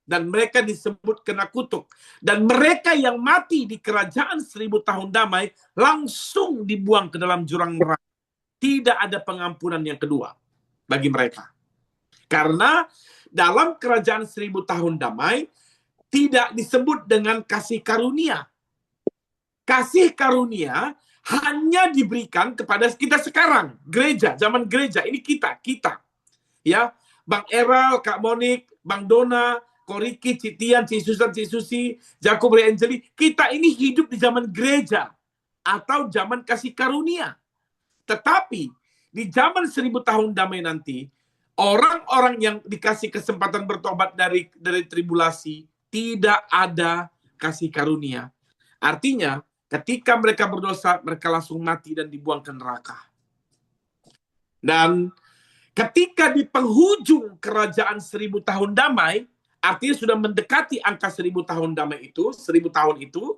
Dan mereka disebut kena kutuk. Dan mereka yang mati di kerajaan 1000 tahun damai langsung dibuang ke dalam jurang neraka. Tidak ada pengampunan yang kedua bagi mereka. Karena dalam kerajaan 1000 tahun damai tidak disebut dengan kasih karunia. Kasih karunia hanya diberikan kepada kita sekarang, gereja, zaman gereja. Ini kita. Ya, Bang Eral, Kak Monik, Bang Dona, Koriki, Citian, Cisusan, Cisusi, Jacob, Angeli. Kita ini hidup di zaman gereja atau zaman kasih karunia. Tetapi di zaman 1000 tahun damai nanti, orang-orang yang dikasih kesempatan bertobat dari tribulasi, tidak ada kasih karunia. Artinya, ketika mereka berdosa, mereka langsung mati dan dibuang ke neraka. Dan ketika di penghujung kerajaan 1000 tahun damai, artinya sudah mendekati angka 1000 tahun damai itu, 1000 tahun itu,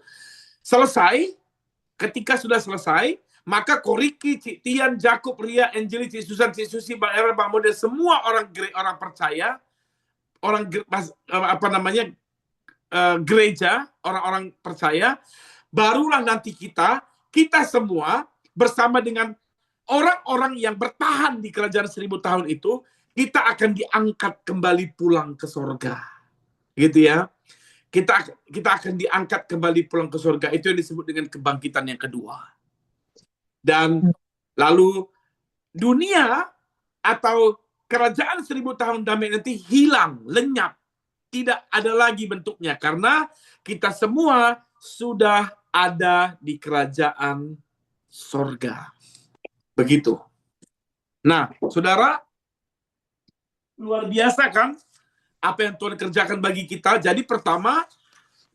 selesai, ketika sudah selesai, maka Koriki, Cik Tian, Jakub, Ria, Angeli, Cik Susan, Cik Susi, Bang Era, Bang Model, semua orang percaya, gereja, orang-orang percaya, barulah nanti kita semua bersama dengan orang-orang yang bertahan di kerajaan 1000 tahun itu, kita akan diangkat kembali pulang ke surga. Gitu ya. Kita akan diangkat kembali pulang ke surga. Itu yang disebut dengan kebangkitan yang kedua. Dan lalu dunia atau kerajaan 1000 tahun damai nanti hilang, lenyap. Tidak ada lagi bentuknya. Karena kita semua sudah ada di kerajaan surga. Begitu. Nah, saudara, luar biasa kan apa yang Tuhan kerjakan bagi kita. Jadi pertama,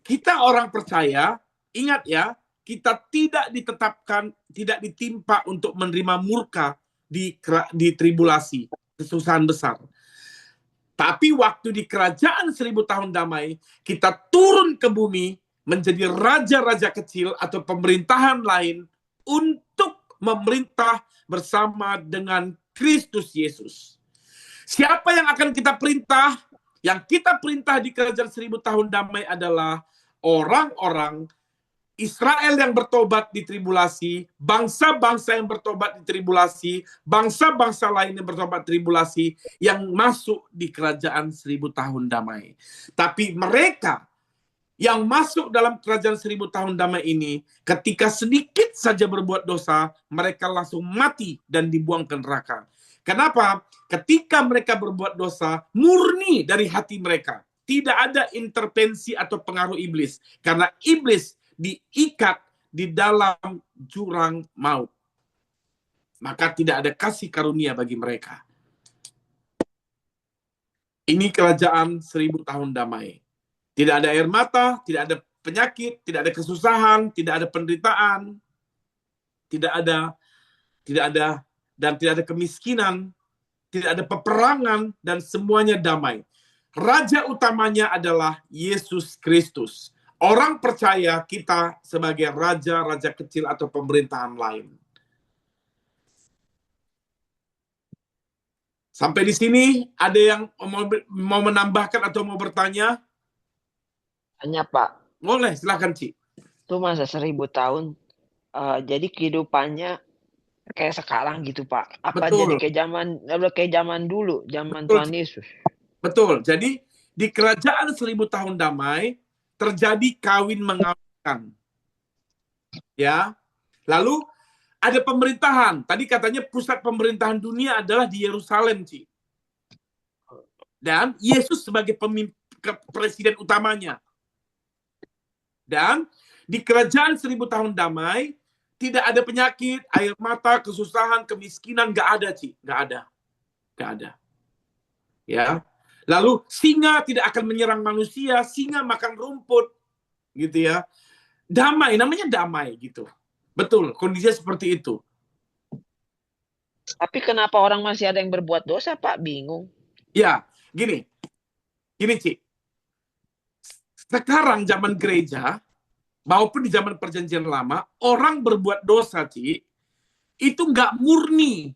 kita orang percaya, ingat ya, kita tidak ditetapkan, tidak ditimpa untuk menerima murka di tribulasi, kesusahan besar. Tapi waktu di kerajaan 1000 tahun damai, kita turun ke bumi menjadi raja-raja kecil atau pemerintahan lain untuk memerintah bersama dengan Kristus Yesus. Siapa yang akan kita perintah? Yang kita perintah di kerajaan 1000 tahun damai adalah orang-orang Israel yang bertobat di tribulasi, bangsa-bangsa yang bertobat di tribulasi, bangsa-bangsa lain yang bertobat di tribulasi, yang masuk di kerajaan 1000 tahun damai. Tapi mereka yang masuk dalam kerajaan 1000 tahun damai ini, ketika sedikit saja berbuat dosa, mereka langsung mati dan dibuang ke neraka. Kenapa? Ketika mereka berbuat dosa, murni dari hati mereka. Tidak ada intervensi atau pengaruh iblis. Karena iblis diikat di dalam jurang maut. Maka tidak ada kasih karunia bagi mereka. Ini kerajaan 1000 tahun damai. Tidak ada air mata, tidak ada penyakit, tidak ada kesusahan, tidak ada penderitaan, tidak ada kemiskinan, tidak ada peperangan, dan semuanya damai. Raja utamanya adalah Yesus Kristus. Orang percaya kita sebagai raja-raja kecil atau pemerintahan lain. Sampai di sini ada yang mau menambahkan atau mau bertanya? Hanya Pak, Boleh, silakan Ci. itu masa 1000 tahun, jadi kehidupannya kayak sekarang gitu Pak. Apa Betul. jadi kayak zaman dulu, zaman Betul. Tuhan Yesus? Betul. Jadi di kerajaan 1000 tahun damai terjadi kawin mengawinkan. Ya. Lalu ada pemerintahan. Tadi katanya pusat pemerintahan dunia adalah di Yerusalem, Ci. Dan Yesus sebagai presiden utamanya. Dan di kerajaan 1000 tahun damai tidak ada penyakit, air mata, kesusahan, kemiskinan, nggak ada, Ci. Nggak ada. Ya. Lalu singa tidak akan menyerang manusia, singa makan rumput, gitu ya. Damai, namanya damai gitu. Betul, kondisinya seperti itu. Tapi kenapa orang masih ada yang berbuat dosa Pak? Bingung. Ya, gini Ci. Sekarang zaman gereja, maupun di zaman perjanjian lama, orang berbuat dosa, Ci, itu nggak murni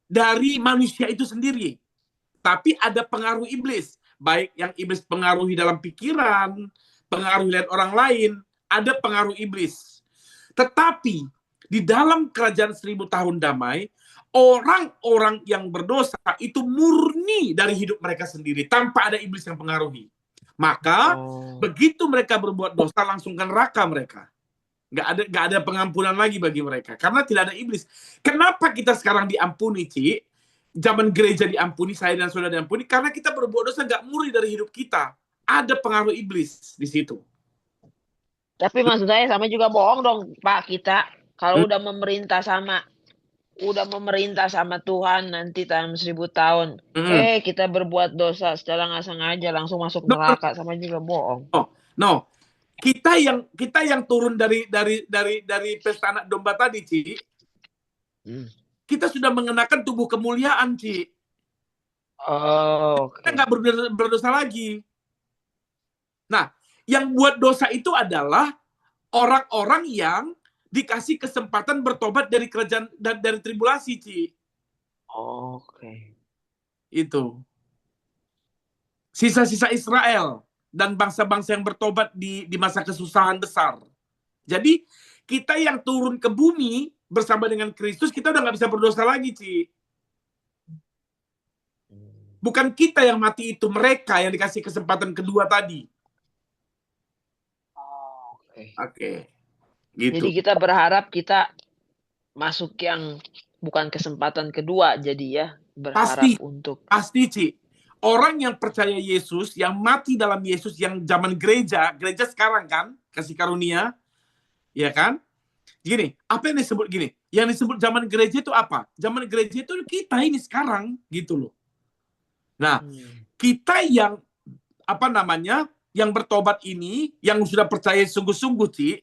dari manusia itu sendiri. Tapi ada pengaruh iblis. Baik yang iblis pengaruhi dalam pikiran, pengaruh lihat orang lain, ada pengaruh iblis. Tetapi di dalam kerajaan 1000 tahun damai, orang-orang yang berdosa itu murni dari hidup mereka sendiri, tanpa ada iblis yang pengaruhi. Maka begitu mereka berbuat dosa, langsung ke neraka mereka. Nggak ada pengampunan lagi bagi mereka. Karena tidak ada iblis. Kenapa kita sekarang diampuni, Ci? Zaman gereja diampuni, saya dan saudara diampuni, karena kita berbuat dosa nggak murni dari hidup kita. Ada pengaruh iblis di situ. Tapi maksud saya sama juga bohong dong Pak kita. Kalau udah memerintah sama Tuhan nanti dalam 1000 tahun. Kita berbuat dosa secara nggak sengaja langsung masuk neraka, sama juga bohong. No. kita yang turun dari pesta anak domba tadi, Ci. Kita sudah mengenakan tubuh kemuliaan, Ci. Oh, Kita oke. nggak berdosa lagi. Nah, yang buat dosa itu adalah orang-orang yang dikasih kesempatan bertobat dari kerajaan dan dari tribulasi, Ci. Oke. Itu. Sisa-sisa Israel dan bangsa-bangsa yang bertobat di masa kesusahan besar. Jadi, kita yang turun ke bumi bersama dengan Kristus, kita udah nggak bisa berdosa lagi, Ci. Bukan kita yang mati itu, mereka yang dikasih kesempatan kedua tadi. Oke. Oke. Gitu. Jadi kita berharap kita masuk yang bukan kesempatan kedua, jadi ya berharap untuk Pasti, Ci. Orang yang percaya Yesus, yang mati dalam Yesus, yang zaman gereja sekarang kan, kasih karunia, ya kan? Gini, apa yang disebut gini? Yang disebut zaman gereja itu apa? Zaman gereja itu kita ini sekarang, gitu loh. Nah, kita yang, yang bertobat ini, yang sudah percaya sungguh-sungguh, Ci,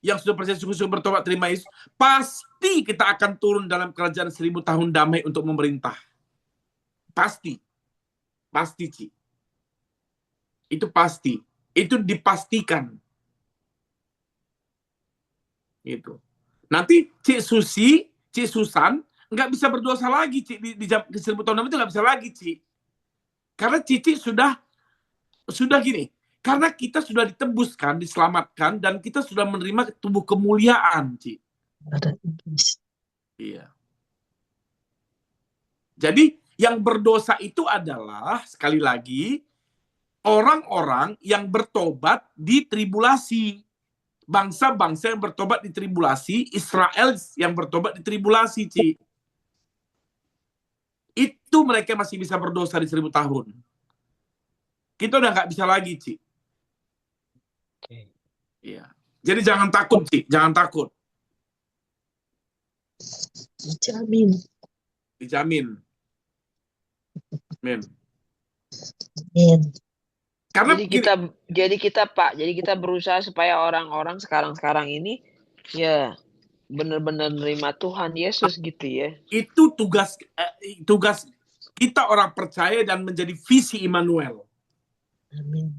yang sudah percaya sungguh-sungguh bertobat terima Yesus, pasti kita akan turun dalam kerajaan 1000 tahun damai untuk memerintah. Pasti, Ci. Itu pasti. Itu dipastikan. Gitu. Nanti Cik Susan nggak bisa berdosa lagi, Cik, di 1000 tahun damai itu nggak bisa lagi, Cik. Karena Cici sudah gini. Karena kita sudah ditebuskan, diselamatkan, dan kita sudah menerima tubuh kemuliaan, Cik. Iya. Jadi yang berdosa itu adalah, sekali lagi, orang-orang yang bertobat di tribulasi. Bangsa-bangsa yang bertobat di tribulasi, Israel yang bertobat di tribulasi, Ci. Itu mereka masih bisa berdosa di 1000 tahun. Kita udah nggak bisa lagi, Ci. Iya. Jadi jangan takut, Ci. Jangan takut. Dijamin. Amin. Karena jadi kita berusaha supaya orang-orang sekarang ini ya benar-benar nerima Tuhan Yesus gitu ya. Itu tugas kita orang percaya dan menjadi visi Immanuel. Amin.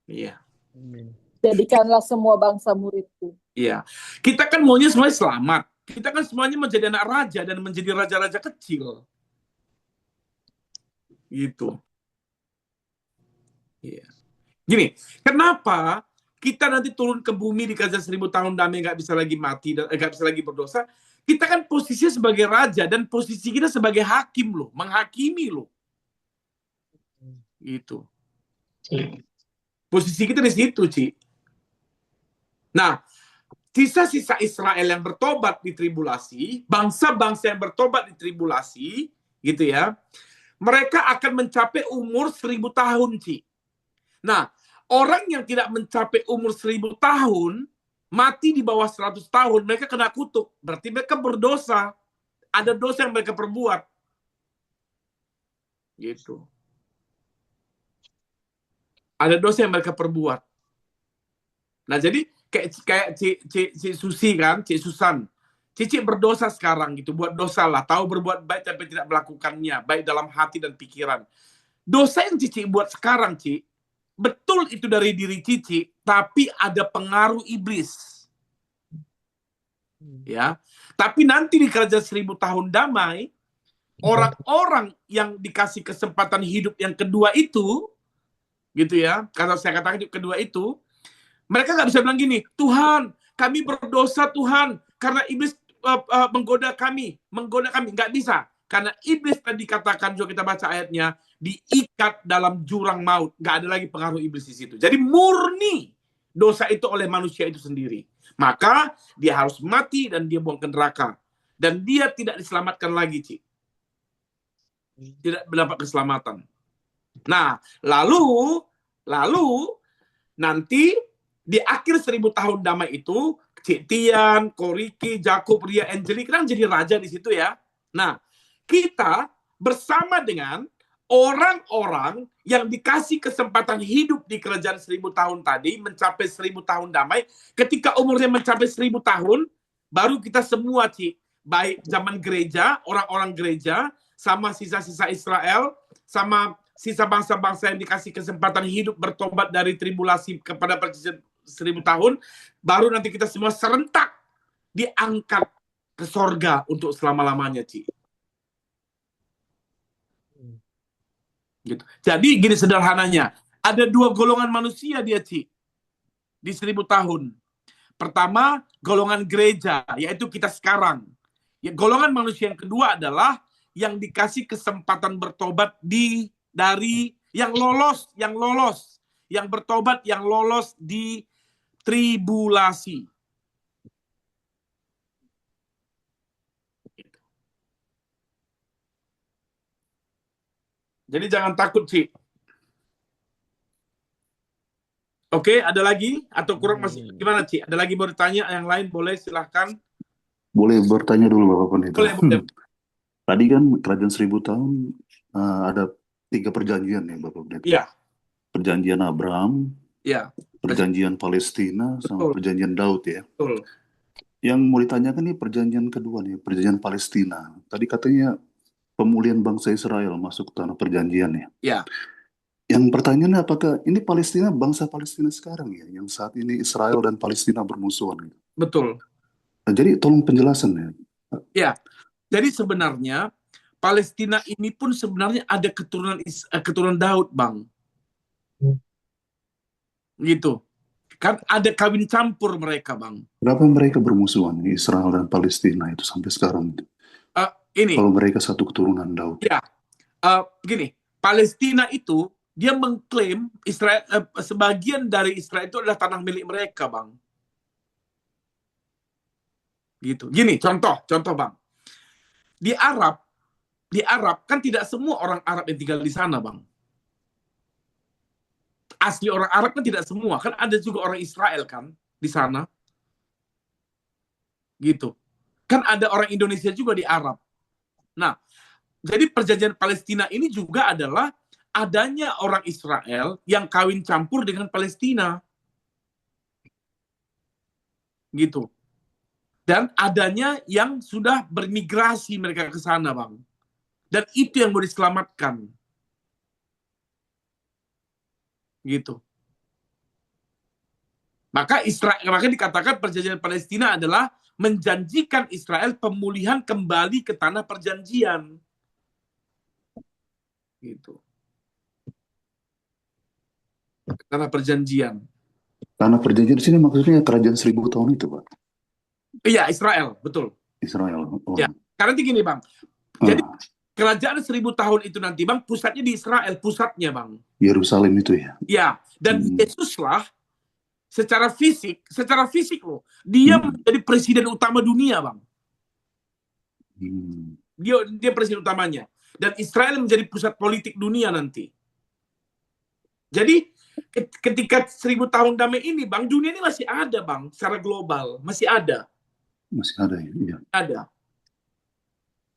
Iya. Jadikanlah semua bangsa muridku. Iya. Kita kan maunya semuanya selamat. Kita kan semuanya menjadi anak raja dan menjadi raja-raja kecil. Gitu. Iya. Gini, kenapa kita nanti turun ke bumi di kerajaan 1000 tahun damai nggak bisa lagi mati dan nggak bisa lagi berdosa? Kita kan posisinya sebagai raja dan posisi kita sebagai hakim loh, menghakimi loh. Gitu. Posisi kita di situ, Ci. Nah, sisa-sisa Israel yang bertobat di tribulasi, bangsa-bangsa yang bertobat di tribulasi, gitu ya, mereka akan mencapai umur 1000 tahun, Ci. Nah, orang yang tidak mencapai umur 1000 tahun, mati di bawah 100 tahun, mereka kena kutuk. Berarti mereka berdosa. Ada dosa yang mereka perbuat. Gitu. Ada dosa yang mereka perbuat. Nah, jadi kayak Cik Susi kan, Cik Susan. Cici berdosa sekarang gitu, buat dosa lah, tahu berbuat baik tapi tidak melakukannya, baik dalam hati dan pikiran. Dosa yang Cici buat sekarang, Ci, betul itu dari diri Cici, tapi ada pengaruh iblis. Ya. Tapi nanti di kerajaan 1000 tahun damai, orang-orang yang dikasih kesempatan hidup yang kedua itu, gitu ya, karena saya katakan hidup kedua itu, mereka nggak bisa bilang gini, Tuhan, kami berdosa Tuhan, karena iblis menggoda kami, nggak bisa. Karena iblis tadi katakan, juga kita baca ayatnya, diikat dalam jurang maut, nggak ada lagi pengaruh iblis di situ. Jadi murni dosa itu oleh manusia itu sendiri. Maka dia harus mati dan dia buang ke neraka. Dan dia tidak diselamatkan lagi, Ci. Tidak mendapat keselamatan. Nah, lalu nanti di akhir 1000 tahun damai itu, Cik Tian, Koriki, Jakub, Ria, Angeli, kan jadi raja di situ ya. Nah, kita bersama dengan orang-orang yang dikasih kesempatan hidup di kerajaan 1000 tahun tadi, mencapai 1000 tahun damai, ketika umurnya mencapai 1000 tahun, baru kita semua, Ci, baik zaman gereja, orang-orang gereja, sama sisa-sisa Israel, sama sisa bangsa-bangsa yang dikasih kesempatan hidup bertobat dari tribulasi kepada perjanjian 1000 tahun, baru nanti kita semua serentak diangkat ke sorga untuk selama-lamanya, Ci. Gitu. Jadi gini sederhananya, ada 2 golongan manusia dia, Ci, di 1000 tahun. Pertama, golongan gereja, yaitu kita sekarang. Ya, golongan manusia yang kedua adalah yang dikasih kesempatan bertobat dari yang lolos, yang bertobat, yang lolos di tribulasi. Jadi jangan takut, Ci. Oke, ada lagi? Atau kurang masih gimana, Ci? Ada lagi mau ditanya? Yang lain boleh, silahkan. Boleh bertanya dulu Bapak Pendeta. Boleh. Tadi kan kerajaan 1000 tahun ada 3 perjanjian ya Bapak Pendeta. Iya. Perjanjian Abraham, Iya. perjanjian Palestina, sama Betul. perjanjian Daud ya. Betul. Yang mau ditanyakan nih perjanjian kedua nih, perjanjian Palestina. Tadi katanya pemulihan bangsa Israel masuk tanah perjanjian ya. Ya. Yang pertanyaannya apakah ini Palestina, bangsa Palestina sekarang ya, yang saat ini Israel dan Palestina bermusuhan gitu. Betul. Nah, jadi tolong penjelasan ya. Ya. Jadi sebenarnya Palestina ini pun sebenarnya ada keturunan Daud, Bang. Gitu. Kan ada kawin campur mereka, Bang. Berapa mereka bermusuhan Israel dan Palestina itu sampai sekarang? Ini. Kalau mereka satu keturunan Daud. Ya. Gini, Palestina itu dia mengklaim Israel, sebagian dari Israel itu adalah tanah milik mereka, Bang. Gitu. Gini, contoh, Bang. Di Arab kan tidak semua orang Arab yang tinggal di sana, Bang. Asli orang Arab kan tidak semua, kan ada juga orang Israel kan di sana. Gitu. Kan ada orang Indonesia juga di Arab. Nah, jadi perjanjian Palestina ini juga adalah adanya orang Israel yang kawin campur dengan Palestina. Gitu. Dan adanya yang sudah bermigrasi mereka ke sana, Bang. Dan itu yang mau diselamatkan. Gitu. Maka dikatakan perjanjian Palestina adalah menjanjikan Israel pemulihan kembali ke tanah perjanjian. Gitu. Tanah perjanjian. Tanah perjanjian di sini maksudnya kerajaan 1000 tahun itu, Pak. Iya, Israel, betul. Israel. Oh. Ya, karena gini, Bang. Jadi kerajaan 1000 tahun itu nanti, Bang, pusatnya di Israel, pusatnya, Bang. Yerusalem itu ya. Ya, dan Yesuslah secara fisik loh, dia menjadi presiden utama dunia, Bang. Dia presiden utamanya. Dan Israel menjadi pusat politik dunia nanti. Jadi ketika 1000 tahun damai ini, Bang, dunia ini masih ada, Bang, secara global. Masih ada. Masih ada ya? Iya. Ada.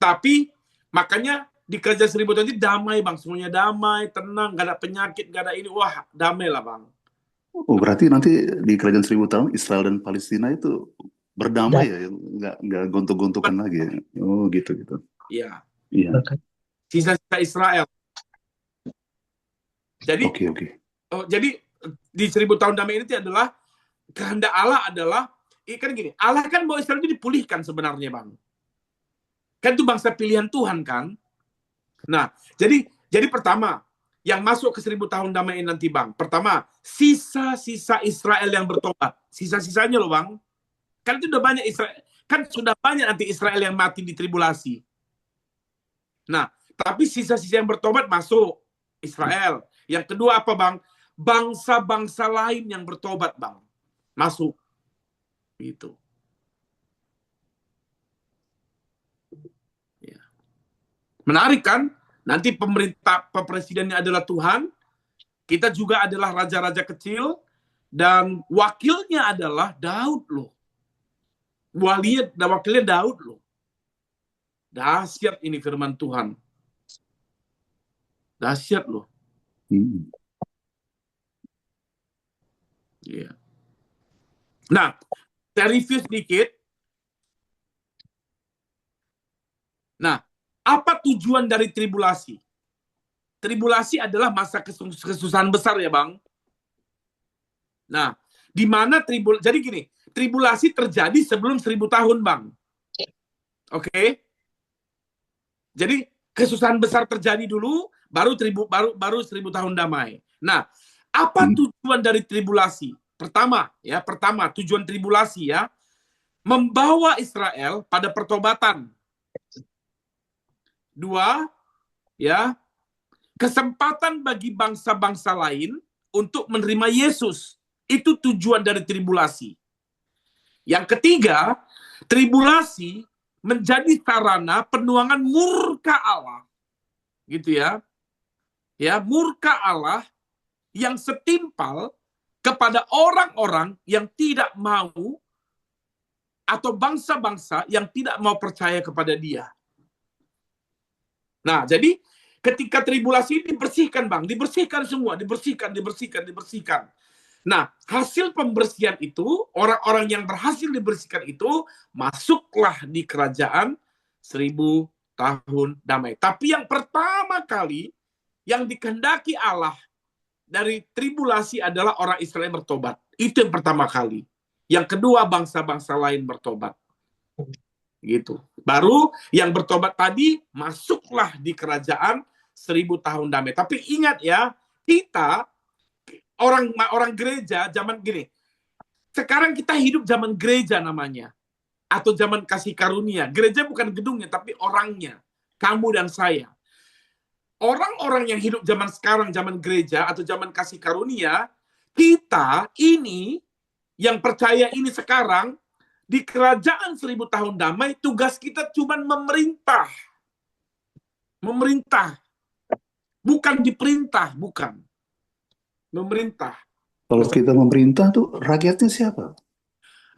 Tapi makanya di kerajaan 1000 tahun ini damai, Bang. Semuanya damai, tenang, gak ada penyakit, gak ada ini. Wah, damai lah, Bang. Oh, berarti nanti di kerajaan 1000 tahun Israel dan Palestina itu berdamai ya? Nggak gontok-gontokan lagi ya? Oh, gitu. Iya. Iya. Sisa-sisa Israel. Jadi, Oke. Jadi di 1000 tahun damai ini adalah kehendak Allah adalah, kan gini, Allah kan mau Israel itu dipulihkan sebenarnya, Bang. Kan itu bangsa pilihan Tuhan kan. Nah, jadi pertama, yang masuk ke 1000 tahun damai ini nanti, Bang. Pertama, sisa-sisa Israel yang bertobat. Sisa-sisanya loh, Bang. Kan itu udah banyak Israel, kan sudah banyak nanti Israel yang mati di tribulasi. Nah, tapi sisa-sisa yang bertobat masuk Israel. Yang kedua apa, Bang? Bangsa-bangsa lain yang bertobat, Bang. Masuk. Gitu. Ya. Menarik kan? Nanti presidennya adalah Tuhan. Kita juga adalah raja-raja kecil. Dan wakilnya adalah Daud loh. Wakilnya Daud loh. Dahsyat ini firman Tuhan. Dahsyat loh. Hmm. Iya. Nah, saya review sedikit. Nah, apa tujuan dari tribulasi? Tribulasi adalah masa kesusahan besar ya Bang. Nah, di mana jadi gini, tribulasi terjadi sebelum 1000 tahun Bang. Oke? Jadi kesusahan besar terjadi dulu, baru 1000 tahun damai. Nah, apa tujuan dari tribulasi? Pertama tujuan tribulasi ya, membawa Israel pada pertobatan. 2, ya, kesempatan bagi bangsa-bangsa lain untuk menerima Yesus. Itu tujuan dari tribulasi. Yang ketiga, tribulasi menjadi sarana penuangan murka Allah. Gitu ya. Ya, murka Allah yang setimpal kepada orang-orang yang tidak mau atau bangsa-bangsa yang tidak mau percaya kepada Dia. Nah, jadi ketika tribulasi dibersihkan, Bang, dibersihkan semua, dibersihkan. Nah, hasil pembersihan itu, orang-orang yang berhasil dibersihkan itu masuklah di kerajaan 1000 tahun damai. Tapi yang pertama kali yang dikehendaki Allah dari tribulasi adalah orang Israel bertobat. Itu yang pertama kali. Yang kedua, bangsa-bangsa lain bertobat. Gitu. Baru yang bertobat tadi masuklah di kerajaan 1000 tahun damai. Tapi ingat ya, kita orang gereja zaman gini. Sekarang kita hidup zaman gereja namanya, atau zaman kasih karunia. Gereja bukan gedungnya, tapi orangnya. Kamu dan saya. Orang-orang yang hidup zaman sekarang, zaman gereja atau zaman kasih karunia, kita ini yang percaya ini sekarang di kerajaan 1000 tahun damai, tugas kita cuma memerintah. Memerintah. Bukan diperintah, bukan. Memerintah. Kalau kita memerintah tuh rakyatnya siapa?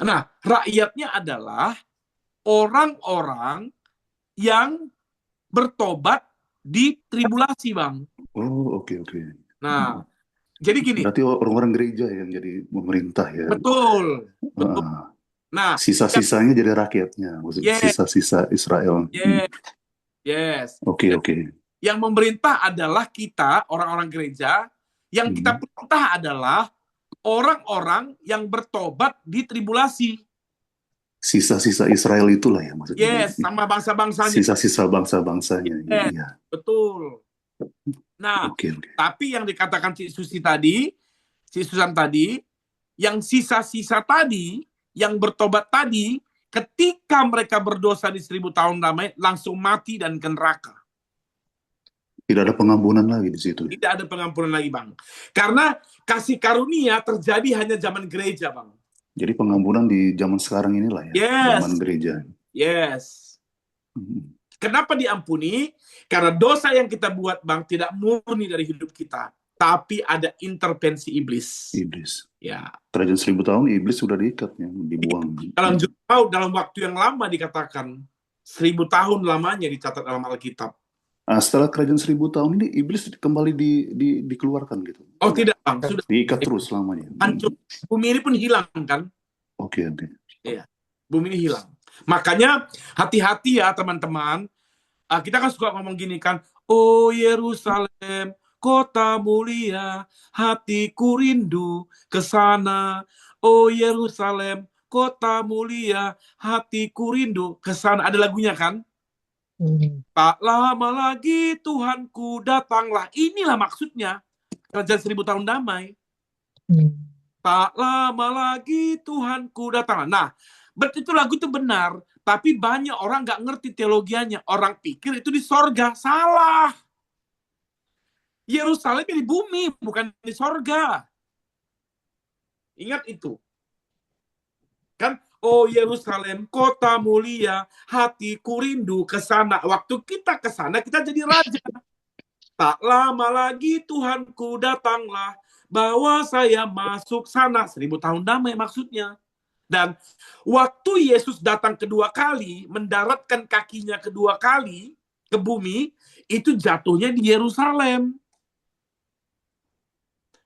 Nah, rakyatnya adalah orang-orang yang bertobat di tribulasi, Bang. Oh, oke. Nah, jadi gini. Berarti orang-orang gereja yang jadi pemerintah ya. Betul. Nah, sisa-sisanya jadi rakyatnya, maksudnya sisa-sisa Israel. Yes. Oke. Yang memerintah adalah kita, orang-orang gereja. Yang kita perintah adalah orang-orang yang bertobat di tribulasi. Sisa-sisa Israel itulah ya maksudnya. Yes, sama bangsa-bangsanya. Sisa-sisa bangsa-bangsanya. Yes, iya. Betul. Nah, okay. Tapi yang dikatakan Cik Susan tadi, yang sisa-sisa tadi, yang bertobat tadi, ketika mereka berdosa di 1000 tahun damai, langsung mati dan ke neraka. Tidak ada pengampunan lagi di situ. Tidak ada pengampunan lagi, Bang. Karena kasih karunia terjadi hanya zaman gereja, Bang. Jadi pengampunan di zaman sekarang inilah ya, zaman gereja. Yes. Kenapa diampuni? Karena dosa yang kita buat, Bang, tidak murni dari hidup kita, tapi ada intervensi iblis. Ya. Kerajaan 1000 tahun iblis sudah diikat ya, dibuang. Dalam waktu yang lama dikatakan 1000 tahun lamanya dicatat dalam Alkitab. Nah, setelah kerajaan 1000 tahun ini iblis kembali dikeluarkan gitu. Oh tidak, Bang, sudah diikat terus selamanya. Hancur. Bumi ini pun hilang kan? Oke. Iya. Bumi ini hilang. Makanya hati-hati ya teman-teman. Kita kan suka ngomong gini kan, oh Yerusalem, kota mulia, hatiku rindu ke sana. Oh Yerusalem, kota mulia, hatiku rindu ke sana. Ada lagunya kan? Tak lama lagi Tuhanku datanglah. Inilah maksudnya kerajaan 1000 tahun damai. Tak lama lagi Tuhanku datanglah. Nah, itu lagu itu benar, tapi banyak orang nggak ngerti teologianya. Orang pikir itu di sorga. Salah. Yerusalem di bumi, bukan di sorga. Ingat itu. Kan? Oh Yerusalem, kota mulia, hatiku rindu ke sana. Waktu kita ke sana, kita jadi raja. Tak lama lagi Tuhanku datanglah, bawa saya masuk sana. 1000 tahun damai maksudnya. Dan waktu Yesus datang kedua kali, mendaratkan kakinya kedua kali ke bumi, itu jatuhnya di Yerusalem.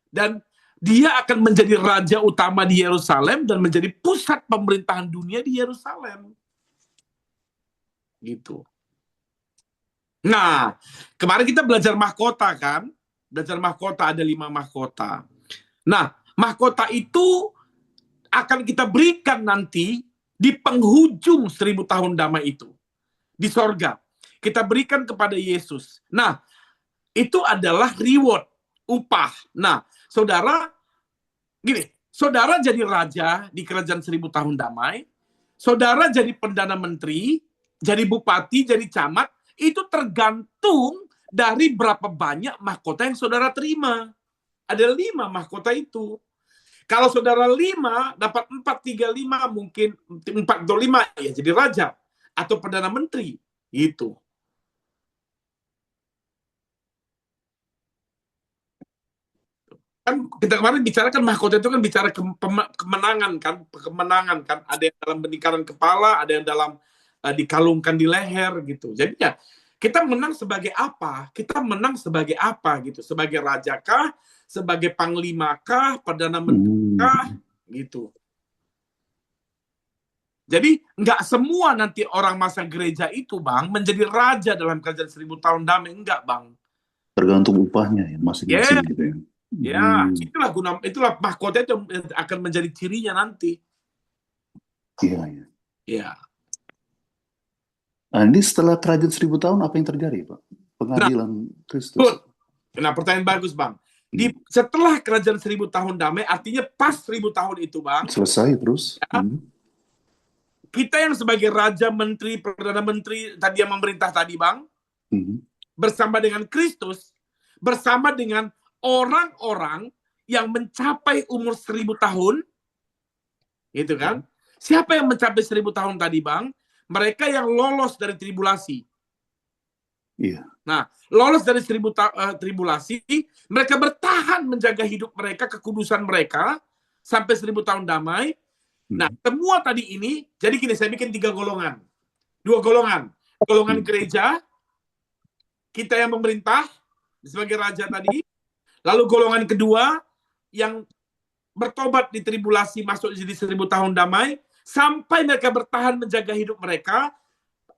Dan dia akan menjadi raja utama di Yerusalem dan menjadi pusat pemerintahan dunia di Yerusalem. Gitu. Nah, kemarin kita belajar mahkota kan? Belajar mahkota, ada 5 mahkota. Nah, mahkota itu akan kita berikan nanti di penghujung 1000 tahun damai itu. Di sorga. Kita berikan kepada Yesus. Nah, itu adalah reward, upah. Nah, saudara, gini, saudara jadi raja di kerajaan 1000 tahun damai, saudara jadi perdana menteri, jadi bupati, jadi camat, itu tergantung dari berapa banyak mahkota yang saudara terima. Ada 5 mahkota itu. Kalau saudara 5, dapat 435, mungkin 425, ya jadi raja. Atau perdana menteri. Gitu. Kan kita kemarin bicarakan mahkota itu kan bicara kemenangan kan, ada yang dalam lingkaran kepala, ada yang dalam dikalungkan di leher gitu. Jadi ya kita menang sebagai apa? Kita menang sebagai apa gitu? Sebagai raja kah? Sebagai panglima kah? Perdana menteri kah? Gitu. Jadi nggak semua nanti orang masa gereja itu, Bang, menjadi raja dalam kerajaan 1000 tahun damai, enggak, Bang. Tergantung upahnya ya masing-masing gitu ya. Ya, itulah mahkota itu akan menjadi cirinya nanti. Iya, iya. Ya. Nah, ini setelah kerajaan 1000 tahun apa yang terjadi, Pak? Pengadilan Kristus. Nah, pertanyaan bagus, Bang. Setelah kerajaan 1000 tahun damai, artinya pas 1000 tahun itu, Bang. Selesai terus. Ya, kita yang sebagai raja, menteri, perdana menteri tadi yang memerintah tadi, Bang, bersama dengan Kristus, bersama dengan orang-orang yang mencapai umur 1000 tahun, gitu kan? Siapa yang mencapai 1000 tahun tadi, Bang? Mereka yang lolos dari tribulasi. Iya. Nah, lolos dari 1000 tribulasi, mereka bertahan menjaga hidup mereka, kekudusan mereka, sampai 1000 tahun damai. Nah, semua tadi ini, jadi gini, saya bikin 3 golongan. 2 golongan. Golongan gereja, kita yang memerintah, sebagai raja tadi. Lalu golongan kedua, yang bertobat di tribulasi, masuk jadi 1000 tahun damai, sampai mereka bertahan menjaga hidup mereka.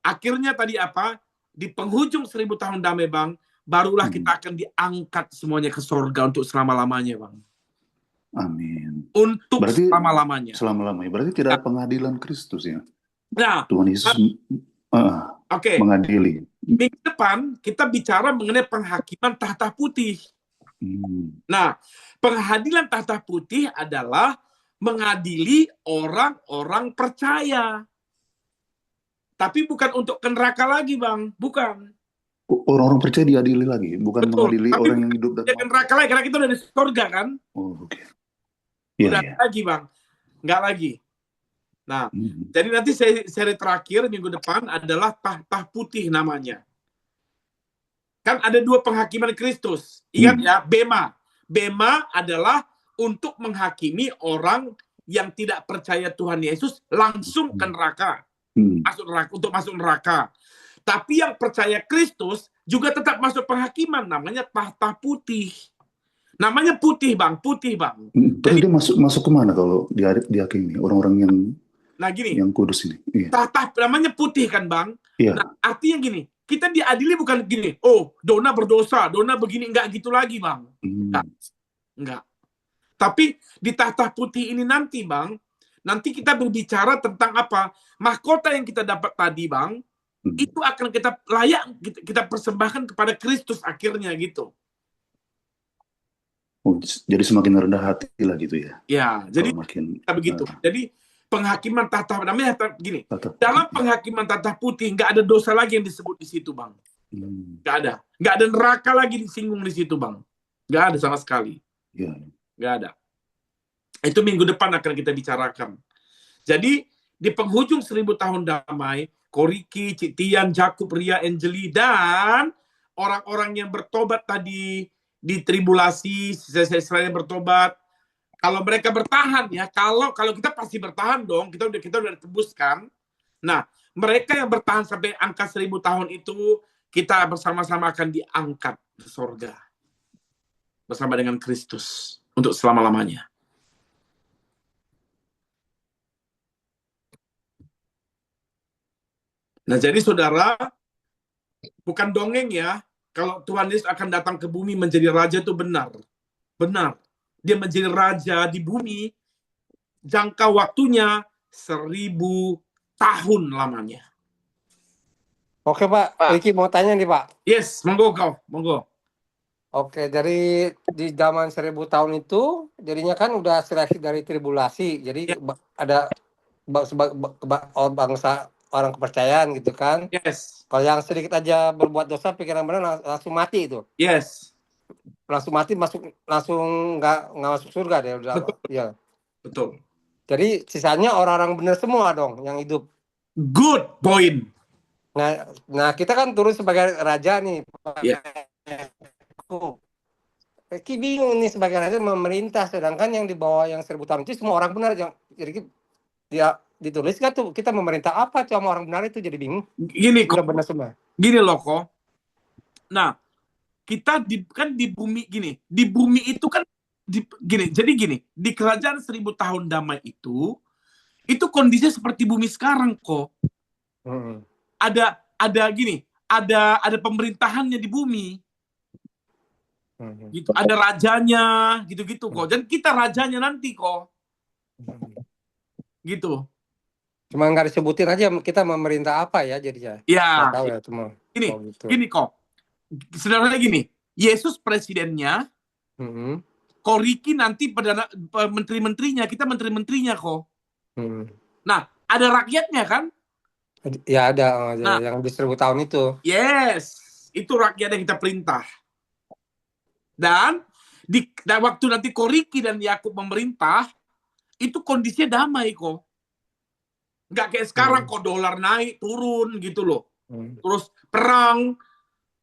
Akhirnya tadi apa? Di penghujung 1000 tahun damai, Bang, barulah kita akan diangkat semuanya ke surga untuk selama-lamanya, Bang. Amin. Untuk berarti selama-lamanya. Selama-lamanya. Berarti tidak ada pengadilan Kristus ya? Nah, Tuhan Yesus mengadili. Minggu depan kita bicara mengenai penghakiman tahta putih. Nah, pengadilan tahta putih adalah mengadili orang-orang percaya. Tapi bukan untuk ke neraka lagi, Bang. Bukan. Orang-orang percaya diadili lagi, bukan mengadili Tapi orang yang hidup dan mati. Neraka lagi, karena kita udah di surga kan. Oh, oke. Udah lagi, Bang. Nggak lagi. Nah, jadi nanti seri terakhir minggu depan adalah tahta putih namanya. Kan ada 2 penghakiman Kristus. Ingat ya, Bema. Bema adalah untuk menghakimi orang yang tidak percaya Tuhan Yesus langsung ke neraka. Untuk masuk neraka. Tapi yang percaya Kristus juga tetap masuk penghakiman, namanya tahta putih. Namanya putih, Bang, putih, Bang. Jadi dia masuk kemana kalau dihakimi orang-orang yang kudus ini? Iya. Tahta namanya putih kan, Bang? Iya. Nah, artinya gini, kita diadili bukan gini, oh, Dona berdosa, Dona begini, enggak gitu lagi, Bang. Enggak. Tapi di tahta putih ini nanti, Bang, nanti kita berbicara tentang apa? Mahkota yang kita dapat tadi, Bang, itu akan kita persembahkan kepada Kristus akhirnya gitu. Oh, jadi semakin rendah hati lah gitu ya? Ya, jadi begitu. Jadi penghakiman tahta, namanya gini, dalam penghakiman tahta putih nggak ada dosa lagi yang disebut di situ, Bang. Nggak ada neraka lagi disinggung di situ, Bang. Nggak ada sama sekali. Nggak ada. Itu minggu depan akan kita bicarakan. Jadi di penghujung 1000 tahun damai, Koriki, Citian, Jakub, Ria, Angeli, dan orang-orang yang bertobat tadi di tribulasi, selain bertobat, kalau mereka bertahan ya, kalau kita pasti bertahan dong, kita udah ditebuskan. Nah, mereka yang bertahan sampai angka 1000 tahun itu, kita bersama-sama akan diangkat ke surga bersama dengan Kristus untuk selama-lamanya. Nah, jadi saudara, bukan dongeng ya, kalau Tuhan Yesus akan datang ke bumi menjadi raja itu benar. Benar. Dia menjadi raja di bumi, jangka waktunya 1000 tahun lamanya. Oke Pak, Ricky mau tanya nih Pak. Yes, monggo kau, monggo. Oke, dari di zaman 1000 tahun itu jadinya kan udah seleksi dari tribulasi. Jadi ada bangsa orang kepercayaan gitu kan. Yes. Kalau yang sedikit aja berbuat dosa pikiran benar langsung mati itu. Yes. Langsung mati langsung nggak masuk surga deh udah. Betul. Ya. Betul. Jadi sisanya orang-orang benar semua dong yang hidup. Good point. Nah kita kan turun sebagai raja nih. Yeah. Ki bingung nih sebagai raja memerintah, sedangkan yang di bawah yang 1000 tahun itu semua orang benar. Jadi dia ditulis kan tuh kita memerintah apa sama orang benar itu, jadi bingung. Gini kok. Benar semua. Gini loh kok. Nah, kita kan di bumi gini. Di bumi itu kan gini. Jadi gini, di kerajaan 1000 tahun damai itu kondisinya seperti bumi sekarang kok. Ada gini, ada pemerintahannya di bumi. Gitu, ada rajanya, gitu-gitu kok. Dan kita rajanya nanti kok. Gitu. Cuma nggak disebutin aja kita memerintah apa ya jadinya. Ya. Nggak tahu ya cuma. Gitu. Gini kok. Sebenarnya gini, Yesus presidennya, kok Ricky nanti menteri-menterinya, kita menteri-menterinya kok. Nah, ada rakyatnya kan? Ya ada, yang di 1000 tahun itu. Yes, itu rakyat yang kita perintah. Dan waktu nanti Ricky dan Yakub memerintah, itu kondisinya damai kok. Nggak kayak sekarang kok dolar naik, turun gitu loh. Terus perang,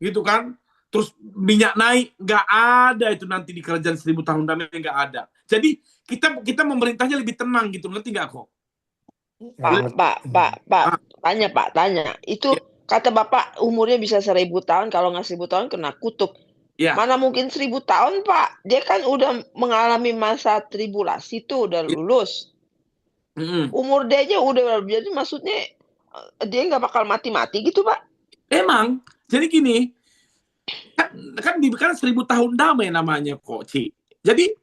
gitu kan. Terus minyak naik, nggak ada itu nanti di kerajaan 1000 tahun damai, nggak ada. Jadi kita memerintahnya lebih tenang gitu, ngerti nggak kok? Pak, tanya. Itu kata Bapak umurnya bisa 1000 tahun, kalau nggak 1000 tahun kena kutuk. Ya. Mana mungkin 1000 tahun, Pak? Dia kan udah mengalami masa tribulasi tuh, udah lulus. Umur dia aja udah, jadi maksudnya dia nggak bakal mati-mati gitu, Pak? Emang, jadi gini, kan 1000 tahun damai namanya kok, Ci. Jadi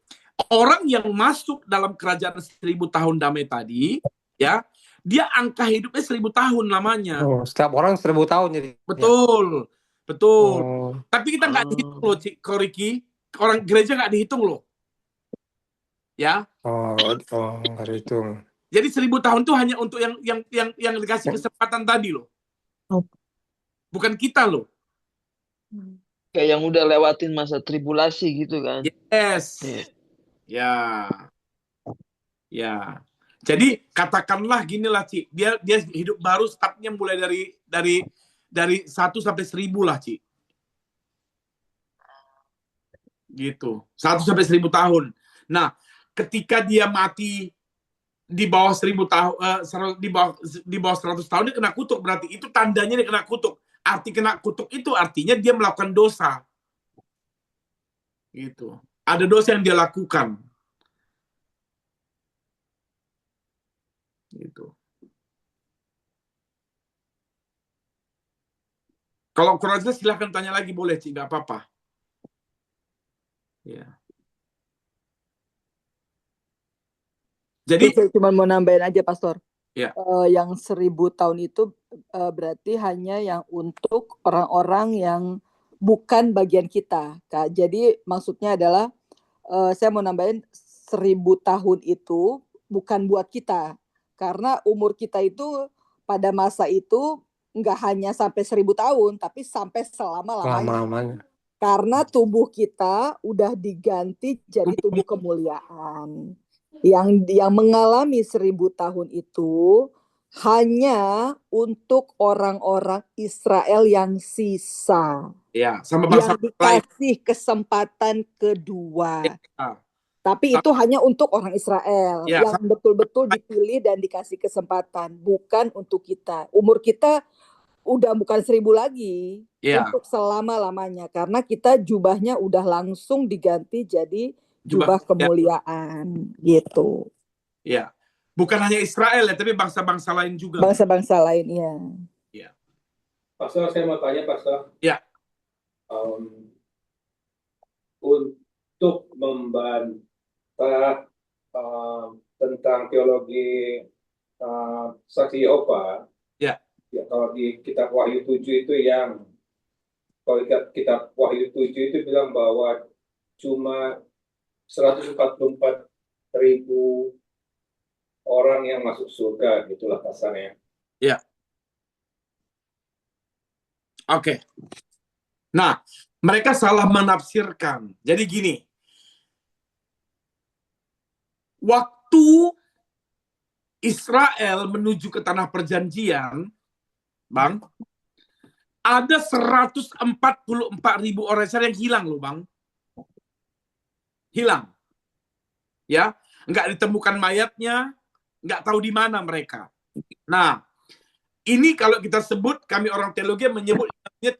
orang yang masuk dalam kerajaan 1000 tahun damai tadi, ya, dia angka hidupnya 1000 tahun lamanya. Oh, setiap orang 1000 tahun jadi. Betul. Tapi kita nggak dihitung loh, Ci, Ricky. Orang gereja nggak dihitung loh. Ya. Nggak dihitung. Jadi 1000 tahun itu hanya untuk yang dikasih kesempatan tadi loh. Bukan kita loh. Kayak yang udah lewatin masa tribulasi gitu kan. Yes. Ya. Jadi katakanlah ginilah, Ci. Dia hidup baru, startnya mulai dari 1 sampai 1000 lah, Ci. Gitu. 1 sampai 1000 tahun. Nah, ketika dia mati di bawah 1000 tahun, di bawah 100 tahun dia kena kutuk, berarti itu tandanya dia kena kutuk. Arti kena kutuk itu artinya dia melakukan dosa. Gitu. Ada dosa yang dia lakukan. Gitu. Kalau kurang jelas silahkan tanya lagi, boleh, Ci, nggak apa-apa. Ya. Jadi saya cuma mau nambahin aja, Pastor. Ya. Yang 1000 tahun itu berarti hanya yang untuk orang-orang yang bukan bagian kita, Kak. Jadi maksudnya adalah saya mau nambahin 1000 tahun itu bukan buat kita, karena umur kita itu pada masa itu nggak hanya sampai 1000 tahun, tapi sampai selama-lamanya. Karena tubuh kita udah diganti jadi tubuh kemuliaan. Yang mengalami 1000 tahun itu hanya untuk orang-orang Israel yang sisa. Ya, sama bangsa yang dikasih kesempatan kedua. Ya. Tapi itu hanya untuk orang Israel yang betul-betul dipilih dan dikasih kesempatan, bukan untuk kita. Umur kita udah bukan 1.000 lagi Ya, untuk selama-lamanya, karena kita jubahnya udah langsung diganti jadi jubah jubah kemuliaan gitu. ya. Bukan hanya Israel ya, tapi bangsa-bangsa lain juga. Bangsa-bangsa lain ya. Ya. Pastor, saya mau tanya, Pastor. Ya. Untuk membantah tentang teologi saksi Yehova, Ya. ya, kalau di kitab Wahyu 7 itu kalau kitab Wahyu 7 itu bilang bahwa cuma 144.000 orang yang masuk surga, gitulah kasarnya. Ya. Oke. Nah, mereka salah menafsirkan. Jadi gini, waktu Israel menuju ke tanah perjanjian, Bang, ada 144.000 orang Israel yang hilang loh, Bang. Hilang. Ya, nggak ditemukan mayatnya, nggak tahu di mana mereka. Nah, ini kalau kita sebut, kami orang teologi menyebut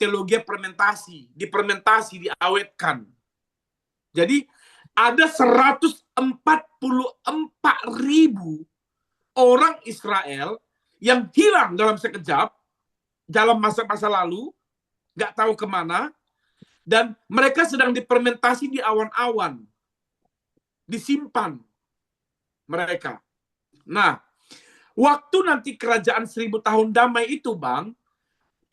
teologi fermentasi, difermentasi, diawetkan. Jadi ada 144.000 orang Israel yang hilang dalam sekejap, dalam masa-masa lalu, nggak tahu kemana, dan mereka sedang difermentasi di awan-awan, disimpan mereka. Nah, waktu nanti kerajaan 1.000 tahun damai itu, Bang,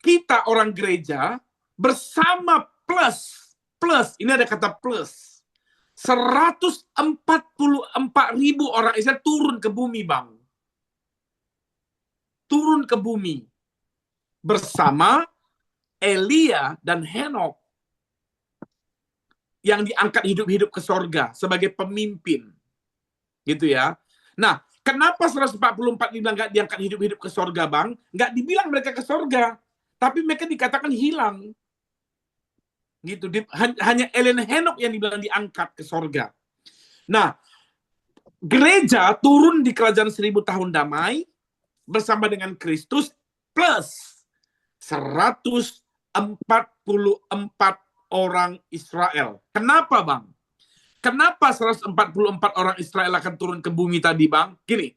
kita orang gereja bersama plus, ini ada kata plus, 144.000 orang Israel turun ke bumi, Bang. Turun ke bumi. Bersama Elia dan Henok yang diangkat hidup-hidup ke sorga sebagai pemimpin. Gitu ya. Nah, kenapa 144 dibilang nggak diangkat hidup-hidup ke sorga, Bang? Nggak dibilang mereka ke sorga, tapi mereka dikatakan hilang. Gitu. Hanya Ellen Henok yang dibilang diangkat ke sorga. Nah, gereja turun di kerajaan 1.000 tahun damai bersama dengan Kristus plus 144 orang Israel. Kenapa, Bang? Kenapa 144 orang Israel akan turun ke bumi tadi, Bang? Gini,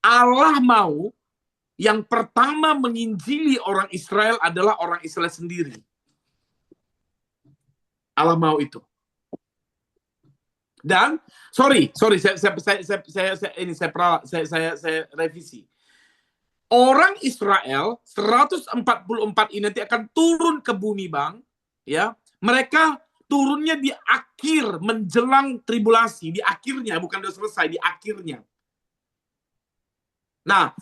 Allah mau yang pertama menginjili orang Israel adalah orang Israel sendiri. Allah mau itu. Dan sorry, saya revisi. Orang Israel 144 ini nanti akan turun ke bumi, Bang. Ya, mereka turunnya di akhir menjelang tribulasi, di akhirnya, bukan sudah selesai, di akhirnya. Nah,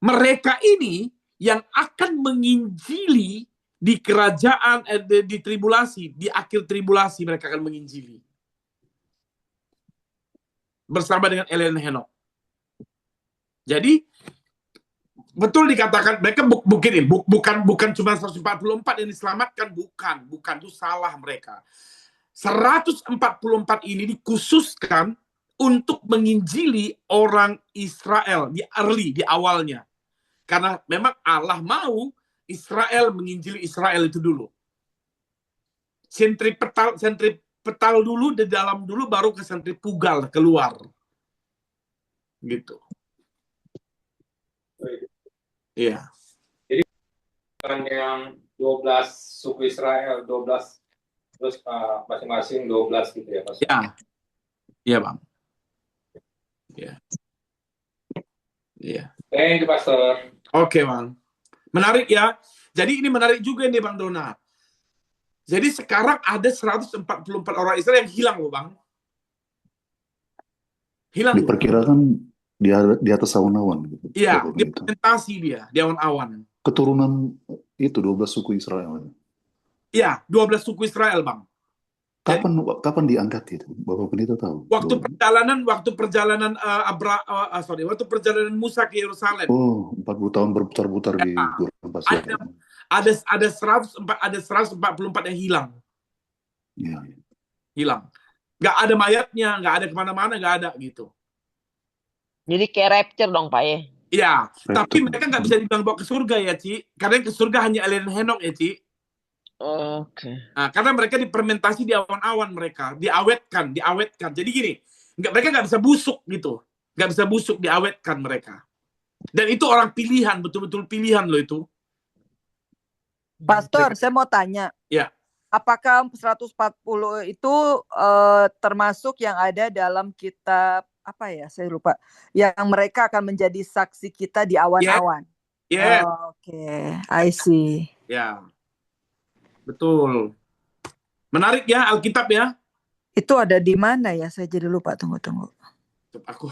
mereka ini yang akan menginjili di kerajaan di tribulasi, di akhir tribulasi mereka akan menginjili. Bersama dengan Ellen Henok. Jadi betul dikatakan mereka bukan cuma 144 yang diselamatkan, bukan itu salah mereka. 144 ini dikhususkan untuk menginjili orang Israel di awalnya. Karena memang Allah mau Israel menginjili Israel itu dulu. Sentripetal dulu, di dalam dulu, baru ke sentrifugal keluar. Gitu. Iya. Jadi bukan yang 12 suku Israel, 12 terus masing-masing 12 gitu ya, Pak? Ya. Iya, Bang. Iya. Iya. Thank you, Pastor. Oke, Bang. Menarik ya. Jadi ini menarik juga nih, Bang Dona. Jadi sekarang ada 144 orang Israel yang hilang loh, Bang. Hilang. Diperkirakan di atas awan-awan. Gitu. Iya, difermentasi dia di awan-awan. Keturunan itu 12 suku Israel. Iya, 12 suku Israel, Bang. Kapan diangkat itu? Bapak Pendeta tahu? Waktu perjalanan waktu perjalanan Musa ke Yerusalem. Oh, 40 tahun berputar-putar di gurun pasir. Ada 144 yang hilang. Iya. Hilang. Nggak ada mayatnya, nggak ada kemana-mana, nggak ada gitu. Jadi kayak rapture dong, Pak ya? Ya, tapi Rapture. mereka nggak bisa dibilang bawa ke surga ya, Ci. Karena yang ke surga hanya alien Henok ya, Ci. Oke. Nah, karena mereka difermentasi di awan-awan mereka, diawetkan. Jadi gini, mereka nggak bisa busuk gitu, nggak bisa busuk, diawetkan mereka. Dan itu orang pilihan, betul-betul pilihan loh itu. Pastor, saya mau tanya. Ya. Apakah 140 itu termasuk yang ada dalam kitab apa ya? Saya lupa. Yang mereka akan menjadi saksi kita di awan-awan. Yes. Oke, I see. Ya. Betul. Menarik ya Alkitab ya. Itu ada di mana ya? Saya jadi lupa. Tunggu. Aku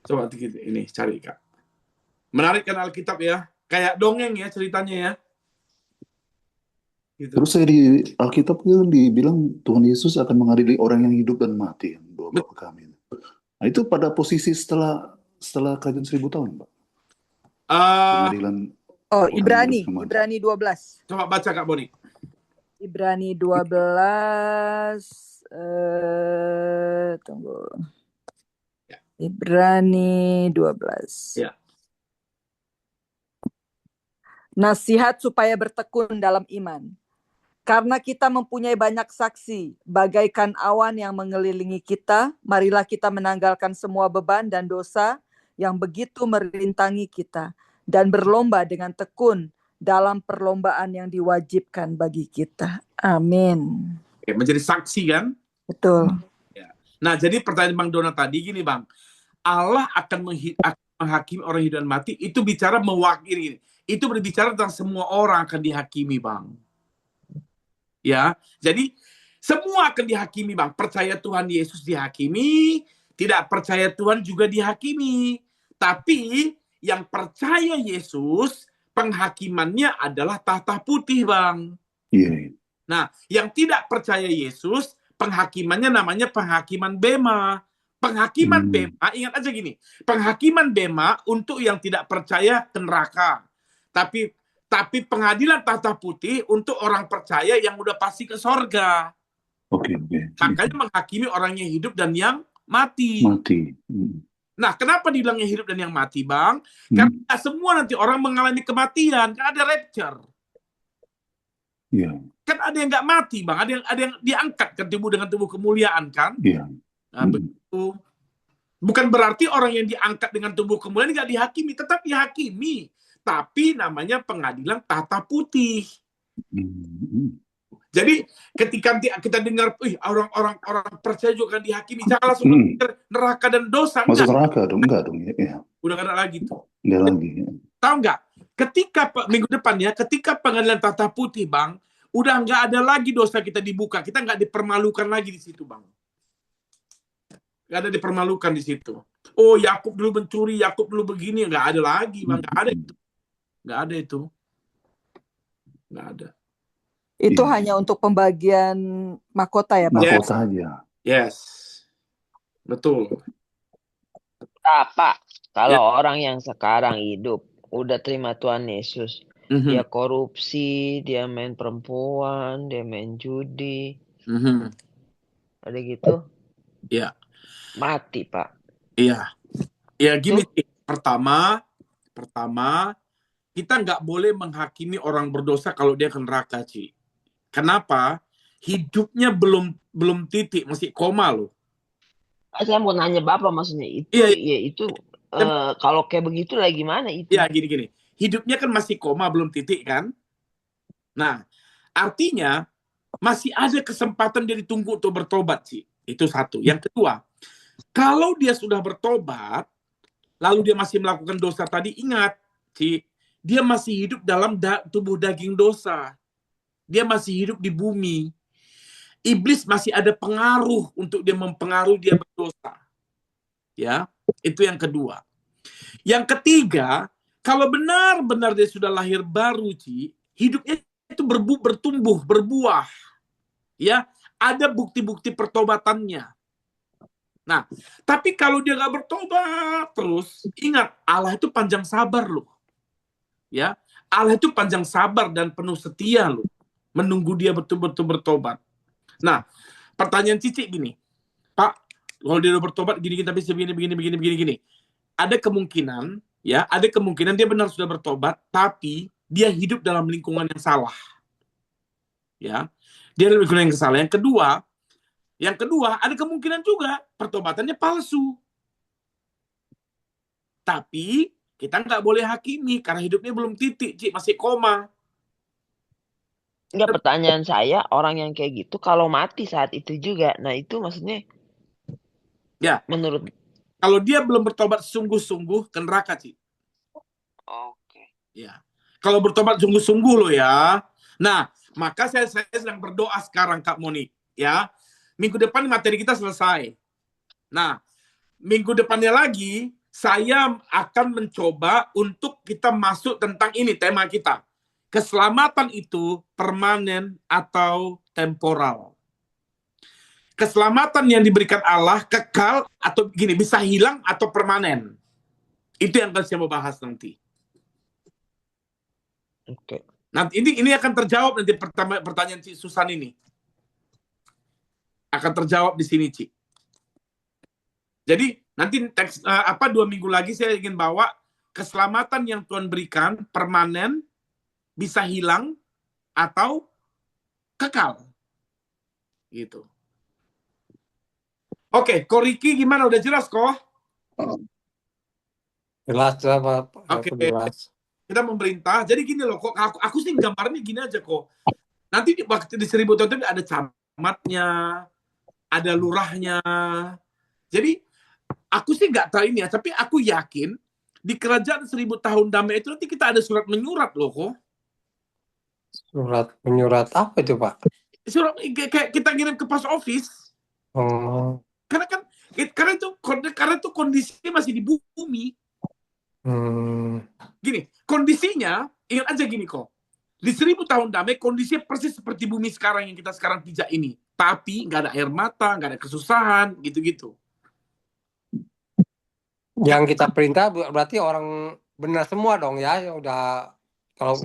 coba ini cari, Kak. Menarik kan Alkitab ya. Kayak dongeng ya ceritanya ya. Gitu. Terus saya di Alkitab kan dibilang Tuhan Yesus akan mengadili orang yang hidup dan mati, yang dua bapak kami. Nah, itu pada posisi setelah kerajaan 1000 tahun, Pak. Pengadilan. Oh, Ibrani 12. Coba baca Kak Boni. Ibrani 12. Tunggu. Ya. Ibrani 12. Ya. Nasihat supaya bertekun dalam iman. Karena kita mempunyai banyak saksi, bagaikan awan yang mengelilingi kita, marilah kita menanggalkan semua beban dan dosa yang begitu merintangi kita, dan berlomba dengan tekun dalam perlombaan yang diwajibkan bagi kita. Amin. Menjadi saksi kan? Betul. Ya. Nah, jadi pertanyaan Bang Dona tadi gini, Bang. Allah akan menghakimi orang hidup dan mati, itu bicara mewakili. Itu berbicara tentang semua orang akan dihakimi, Bang. Ya, jadi semua akan dihakimi, Bang. Percaya Tuhan Yesus dihakimi, tidak percaya Tuhan juga dihakimi. Tapi yang percaya Yesus, penghakimannya adalah tahta putih, Bang. Iya. Nah, yang tidak percaya Yesus, penghakimannya namanya penghakiman bema. Penghakiman bema, ingat aja gini, penghakiman bema untuk yang tidak percaya ke neraka. Tapi pengadilan tahta putih untuk orang percaya yang udah pasti ke sorga. Oke. Makanya menghakimi orang yang hidup dan yang mati. Nah, kenapa dibilangnya hidup dan yang mati, Bang? Karena semua nanti orang mengalami kematian. Kan ada rapture. Iya. Kan ada yang nggak mati, Bang. Ada yang diangkat ke tubuh dengan tubuh kemuliaan, kan? Iya. Nah, begitu. Bukan berarti orang yang diangkat dengan tubuh kemuliaan nggak dihakimi, tetap dihakimi. Tapi namanya pengadilan tahta putih. Jadi ketika kita dengar, orang percaya juga akan dihakimi, jangan langsung mikir neraka dan dosa. Masuk neraka dong, enggak dong ya. Udah nggak ada lagi tuh. Enggak lagi. Ya. Tahu nggak? Ketika minggu depan ya, ketika pengadilan tahta putih, Bang, udah nggak ada lagi dosa kita dibuka, kita nggak dipermalukan lagi di situ, Bang. Nggak ada dipermalukan di situ. Oh, Yakub dulu mencuri, Yakub dulu begini, nggak ada lagi, Bang. Nggak ada itu. Nggak ada itu. Nggak ada. Itu hanya untuk pembagian mahkota ya, Pak? Mahkota aja. Yes. Betul. Pak, kalau orang yang sekarang hidup udah terima Tuhan Yesus, dia korupsi, dia main perempuan, dia main judi, ada gitu? Iya. Mati, Pak. Iya. Ya gini, pertama kita nggak boleh menghakimi orang berdosa kalau dia ke neraka, Ci. Kenapa? Hidupnya belum titik, masih koma loh. Saya mau nanya Bapak, maksudnya itu, kalau kayak begitu lagi gimana itu? Ya gini. Hidupnya kan masih koma, belum titik kan? Nah, artinya masih ada kesempatan dia ditunggu untuk bertobat, Ci. Itu satu. Yang kedua, kalau dia sudah bertobat, lalu dia masih melakukan dosa tadi, ingat, Ci, dia masih hidup dalam tubuh daging dosa. Dia masih hidup di bumi. Iblis masih ada pengaruh untuk dia mempengaruhi dia berdosa. Ya, itu yang kedua. Yang ketiga, kalau benar-benar dia sudah lahir baru, Ci, hidupnya itu bertumbuh, berbuah. Ya, ada bukti-bukti pertobatannya. Nah, tapi kalau dia nggak bertobat terus, ingat, Allah itu panjang sabar loh. Ya, Allah itu panjang sabar dan penuh setia loh, menunggu dia betul-betul bertobat. Nah, pertanyaan Cici gini, Pak, kalau dia udah bertobat gini, tapi begini. Ada kemungkinan Ya, ada kemungkinan dia benar sudah bertobat, tapi dia hidup dalam lingkungan yang salah. Ya, dia dalam lingkungan yang salah. Yang kedua, ada kemungkinan juga pertobatannya palsu. Tapi kita nggak boleh hakimi karena hidupnya belum titik, Cik, masih koma. Enggak, pertanyaan saya, orang yang kayak gitu kalau mati saat itu juga, nah itu maksudnya Ya, menurut kalau dia belum bertobat sungguh-sungguh ke neraka, Cik. Oke. Ya. Kalau bertobat sungguh-sungguh loh ya. Nah, maka saya sedang berdoa sekarang, Kak Moni, ya. Minggu depan materi kita selesai. Nah, minggu depannya lagi saya akan mencoba untuk kita masuk tentang ini, tema kita. Keselamatan itu permanen atau temporal. Keselamatan yang diberikan Allah kekal atau gini, bisa hilang atau permanen. Itu yang akan saya mau bahas nanti. Oke. Nah, ini akan terjawab nanti pertanyaan Cik Susan ini. Akan terjawab di sini, Cik. Jadi nanti 2 minggu lagi saya ingin bawa keselamatan yang Tuhan berikan permanen, bisa hilang atau kekal. Gitu. Oke, Ko Riki gimana? Udah jelas kok? Jelas, Pak. Oke. Aku jelas. Kita memerintah. Jadi gini loh, kok aku sih gambarnya gini aja kok. Nanti waktu di 1000 tahun itu ada camatnya, ada lurahnya. Jadi aku sih nggak tahu ini ya, tapi aku yakin di kerajaan 1000 tahun damai itu nanti kita ada surat menyurat loh kok. Surat menyurat apa itu, Pak? Surat kayak kita ngirim ke post office. Oh. Karena itu kondisinya masih di bumi. Gini, kondisinya ingat aja gini kok. Di 1000 tahun damai kondisinya persis seperti bumi sekarang yang kita sekarang pijak ini. Tapi nggak ada air mata, nggak ada kesusahan, gitu-gitu. Yang kita perintah berarti orang benar semua dong ya, yang udah, kalau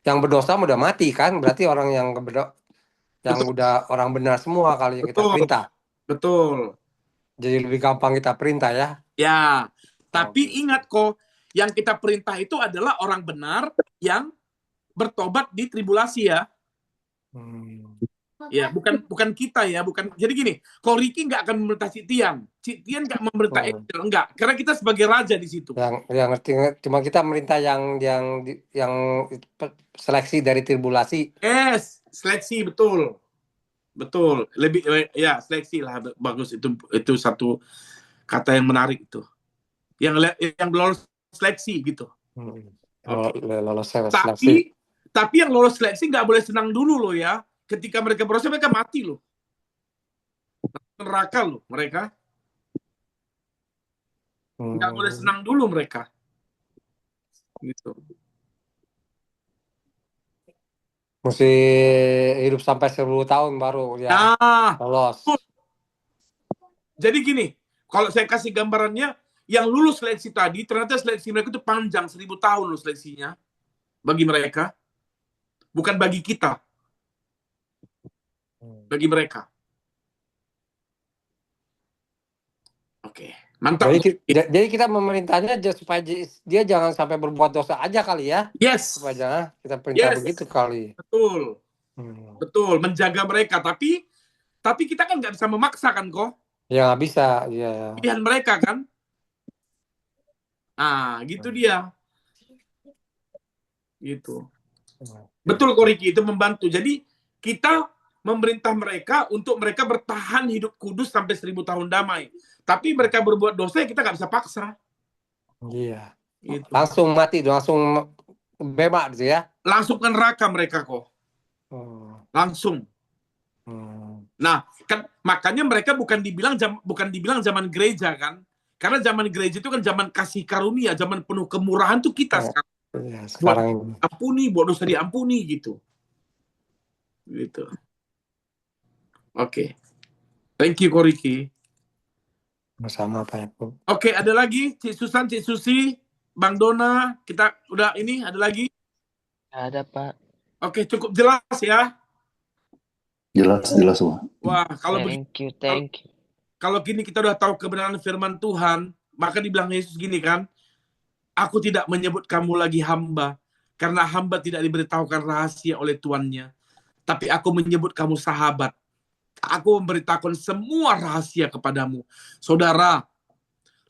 yang berdosa udah mati kan, berarti orang yang udah orang benar semua kali yang kita perintah. Betul. Jadi lebih gampang kita perintah ya. Ya, tapi ingat kok, yang kita perintah itu adalah orang benar yang bertobat di tribulasi ya. Ya, bukan kita ya, bukan. Jadi gini, Ko Riki nggak akan memerintah Cik Tian nggak memerintah Angel, enggak, karena kita sebagai raja di situ. Yang ngerti, cuma kita merintah yang seleksi dari tribulasi. Yes, seleksi betul, lebih ya seleksi lah, bagus, itu satu kata yang menarik itu, yang lolos seleksi gitu. Lolos seleksi. Tapi yang lolos seleksi nggak boleh senang dulu loh ya. Ketika mereka berdosa mereka mati loh. Neraka loh mereka. Nggak boleh senang dulu mereka. Gitu. Mesti hidup sampai 1000 tahun baru ya lolos. Jadi gini, kalau saya kasih gambarannya, yang lulus seleksi tadi, ternyata seleksi mereka itu panjang, 1000 tahun loh seleksinya. Bagi mereka. Bukan bagi kita. Bagi mereka. Oke, mantap. Jadi kita memerintahnya supaya dia jangan sampai berbuat dosa aja kali ya. Yes. Supaya kita perintah begitu kali. Betul. Betul, menjaga mereka. Tapi kita kan nggak bisa memaksa kan kok. Ya nggak bisa. Ya. Pilihan mereka kan. Nah, gitu dia. Gitu. Betul Ko Riki, itu membantu. Jadi kita memerintah mereka untuk mereka bertahan hidup kudus sampai 1000 tahun damai. Tapi mereka berbuat dosa, kita nggak bisa paksa. Iya. Gitu. Langsung mati, langsung bebas gitu ya. Langsung ke neraka mereka kok. Langsung. Nah, kan makanya mereka bukan dibilang zaman gereja kan. Karena zaman gereja itu kan zaman kasih karunia, zaman penuh kemurahan tuh kita sekarang. Ya, sekarang buat dosa diampuni gitu. Gitu. Oke. Thank you Ko Riki. Sama Pak Yakub. Oke, ada lagi Cik Susan, Cik Susi, Bang Dona, kita udah ini, ada lagi? Ada Pak. Oke, cukup jelas ya. Jelas Pak. Wah, kalau thank you. Kalau gini kita udah tahu kebenaran firman Tuhan, maka dibilang Yesus gini kan, Aku tidak menyebut kamu lagi hamba, karena hamba tidak diberitahukan rahasia oleh tuannya. Tapi aku menyebut kamu sahabat. Aku memberitahukan semua rahasia kepadamu. Saudara,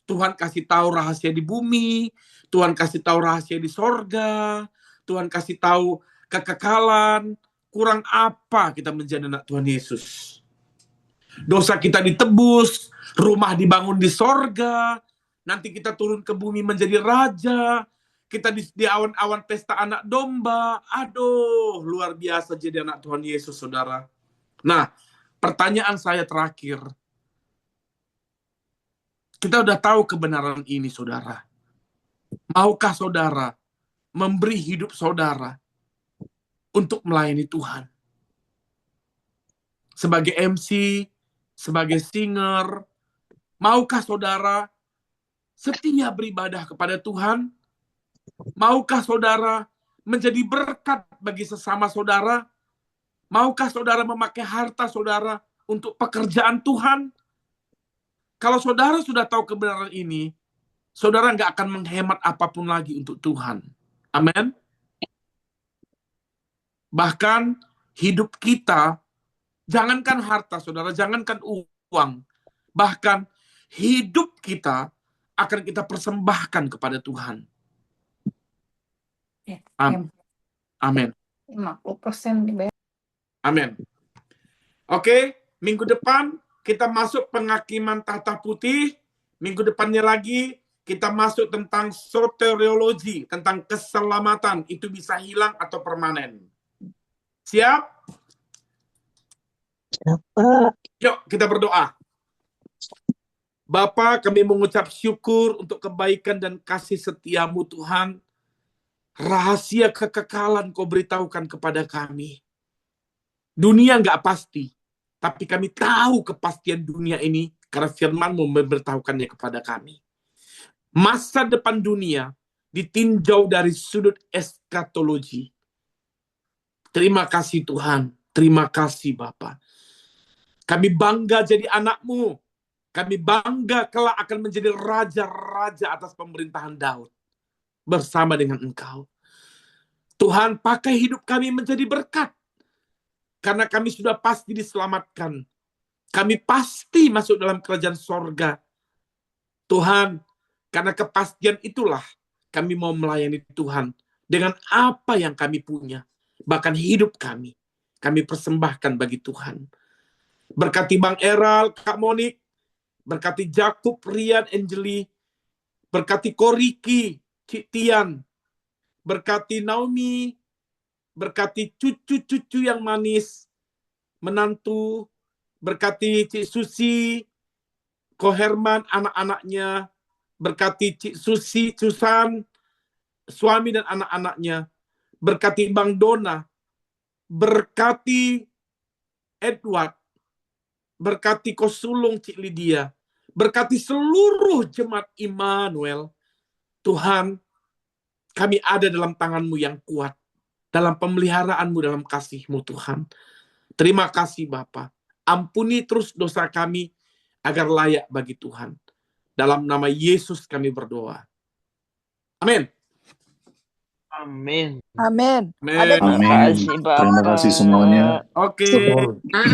Tuhan kasih tahu rahasia di bumi, Tuhan kasih tahu rahasia di sorga, Tuhan kasih tahu kekekalan. Kurang apa kita menjadi anak Tuhan Yesus? Dosa kita ditebus, rumah dibangun di sorga, nanti kita turun ke bumi menjadi raja, kita di awan-awan pesta anak domba. Aduh, luar biasa jadi anak Tuhan Yesus, saudara. Nah, pertanyaan saya terakhir. Kita udah tahu kebenaran ini, saudara. Maukah saudara memberi hidup saudara untuk melayani Tuhan? Sebagai MC, sebagai singer, maukah saudara setia beribadah kepada Tuhan? Maukah saudara menjadi berkat bagi sesama saudara? Maukah saudara memakai harta saudara untuk pekerjaan Tuhan? Kalau saudara sudah tahu kebenaran ini, saudara nggak akan menghemat apapun lagi untuk Tuhan. Amin. Bahkan hidup kita, jangankan harta saudara, jangankan uang, bahkan hidup kita akan kita persembahkan kepada Tuhan. Amin. 50% dibayar. Amin. Oke, minggu depan kita masuk penghakiman tahta putih. Minggu depannya lagi kita masuk tentang soteriologi, tentang keselamatan. Itu bisa hilang atau permanen. Siap? Yuk kita berdoa. Bapa, kami mengucap syukur untuk kebaikan dan kasih setiamu Tuhan. Rahasia kekekalan kau beritahukan kepada kami. Dunia nggak pasti, tapi kami tahu kepastian dunia ini karena firman-Mu memberitahukannya kepada kami. Masa depan dunia ditinjau dari sudut eskatologi. Terima kasih Tuhan, terima kasih Bapa. Kami bangga jadi anak-Mu. Kami bangga kelak akan menjadi raja-raja atas pemerintahan Daud. Bersama dengan Engkau. Tuhan, pakai hidup kami menjadi berkat. Karena kami sudah pasti diselamatkan. Kami pasti masuk dalam kerajaan sorga. Tuhan, karena kepastian itulah kami mau melayani Tuhan. Dengan apa yang kami punya. Bahkan hidup kami persembahkan bagi Tuhan. Berkati Bang Eral, Kak Monik, berkati Jakub, Rian, Angeli, berkati Koriki, Cik Tian, berkati Naomi, berkati cucu-cucu yang manis, menantu, berkati Cik Susi, Ko Herman, anak-anaknya, berkati Cik Susi, Susan, suami dan anak-anaknya, berkati Bang Dona, berkati Edward, berkati Ko Sulung, Cik Lydia, berkati seluruh jemaat Immanuel. Tuhan, kami ada dalam tangan-Mu yang kuat, dalam pemeliharaan-Mu, dalam kasih-Mu Tuhan. Terima kasih Bapa. Ampuni terus dosa kami agar layak bagi Tuhan. Dalam nama Yesus kami berdoa. Amin. Amin. Amin. Amin. Ada Amin. Terima kasih semuanya. Oke.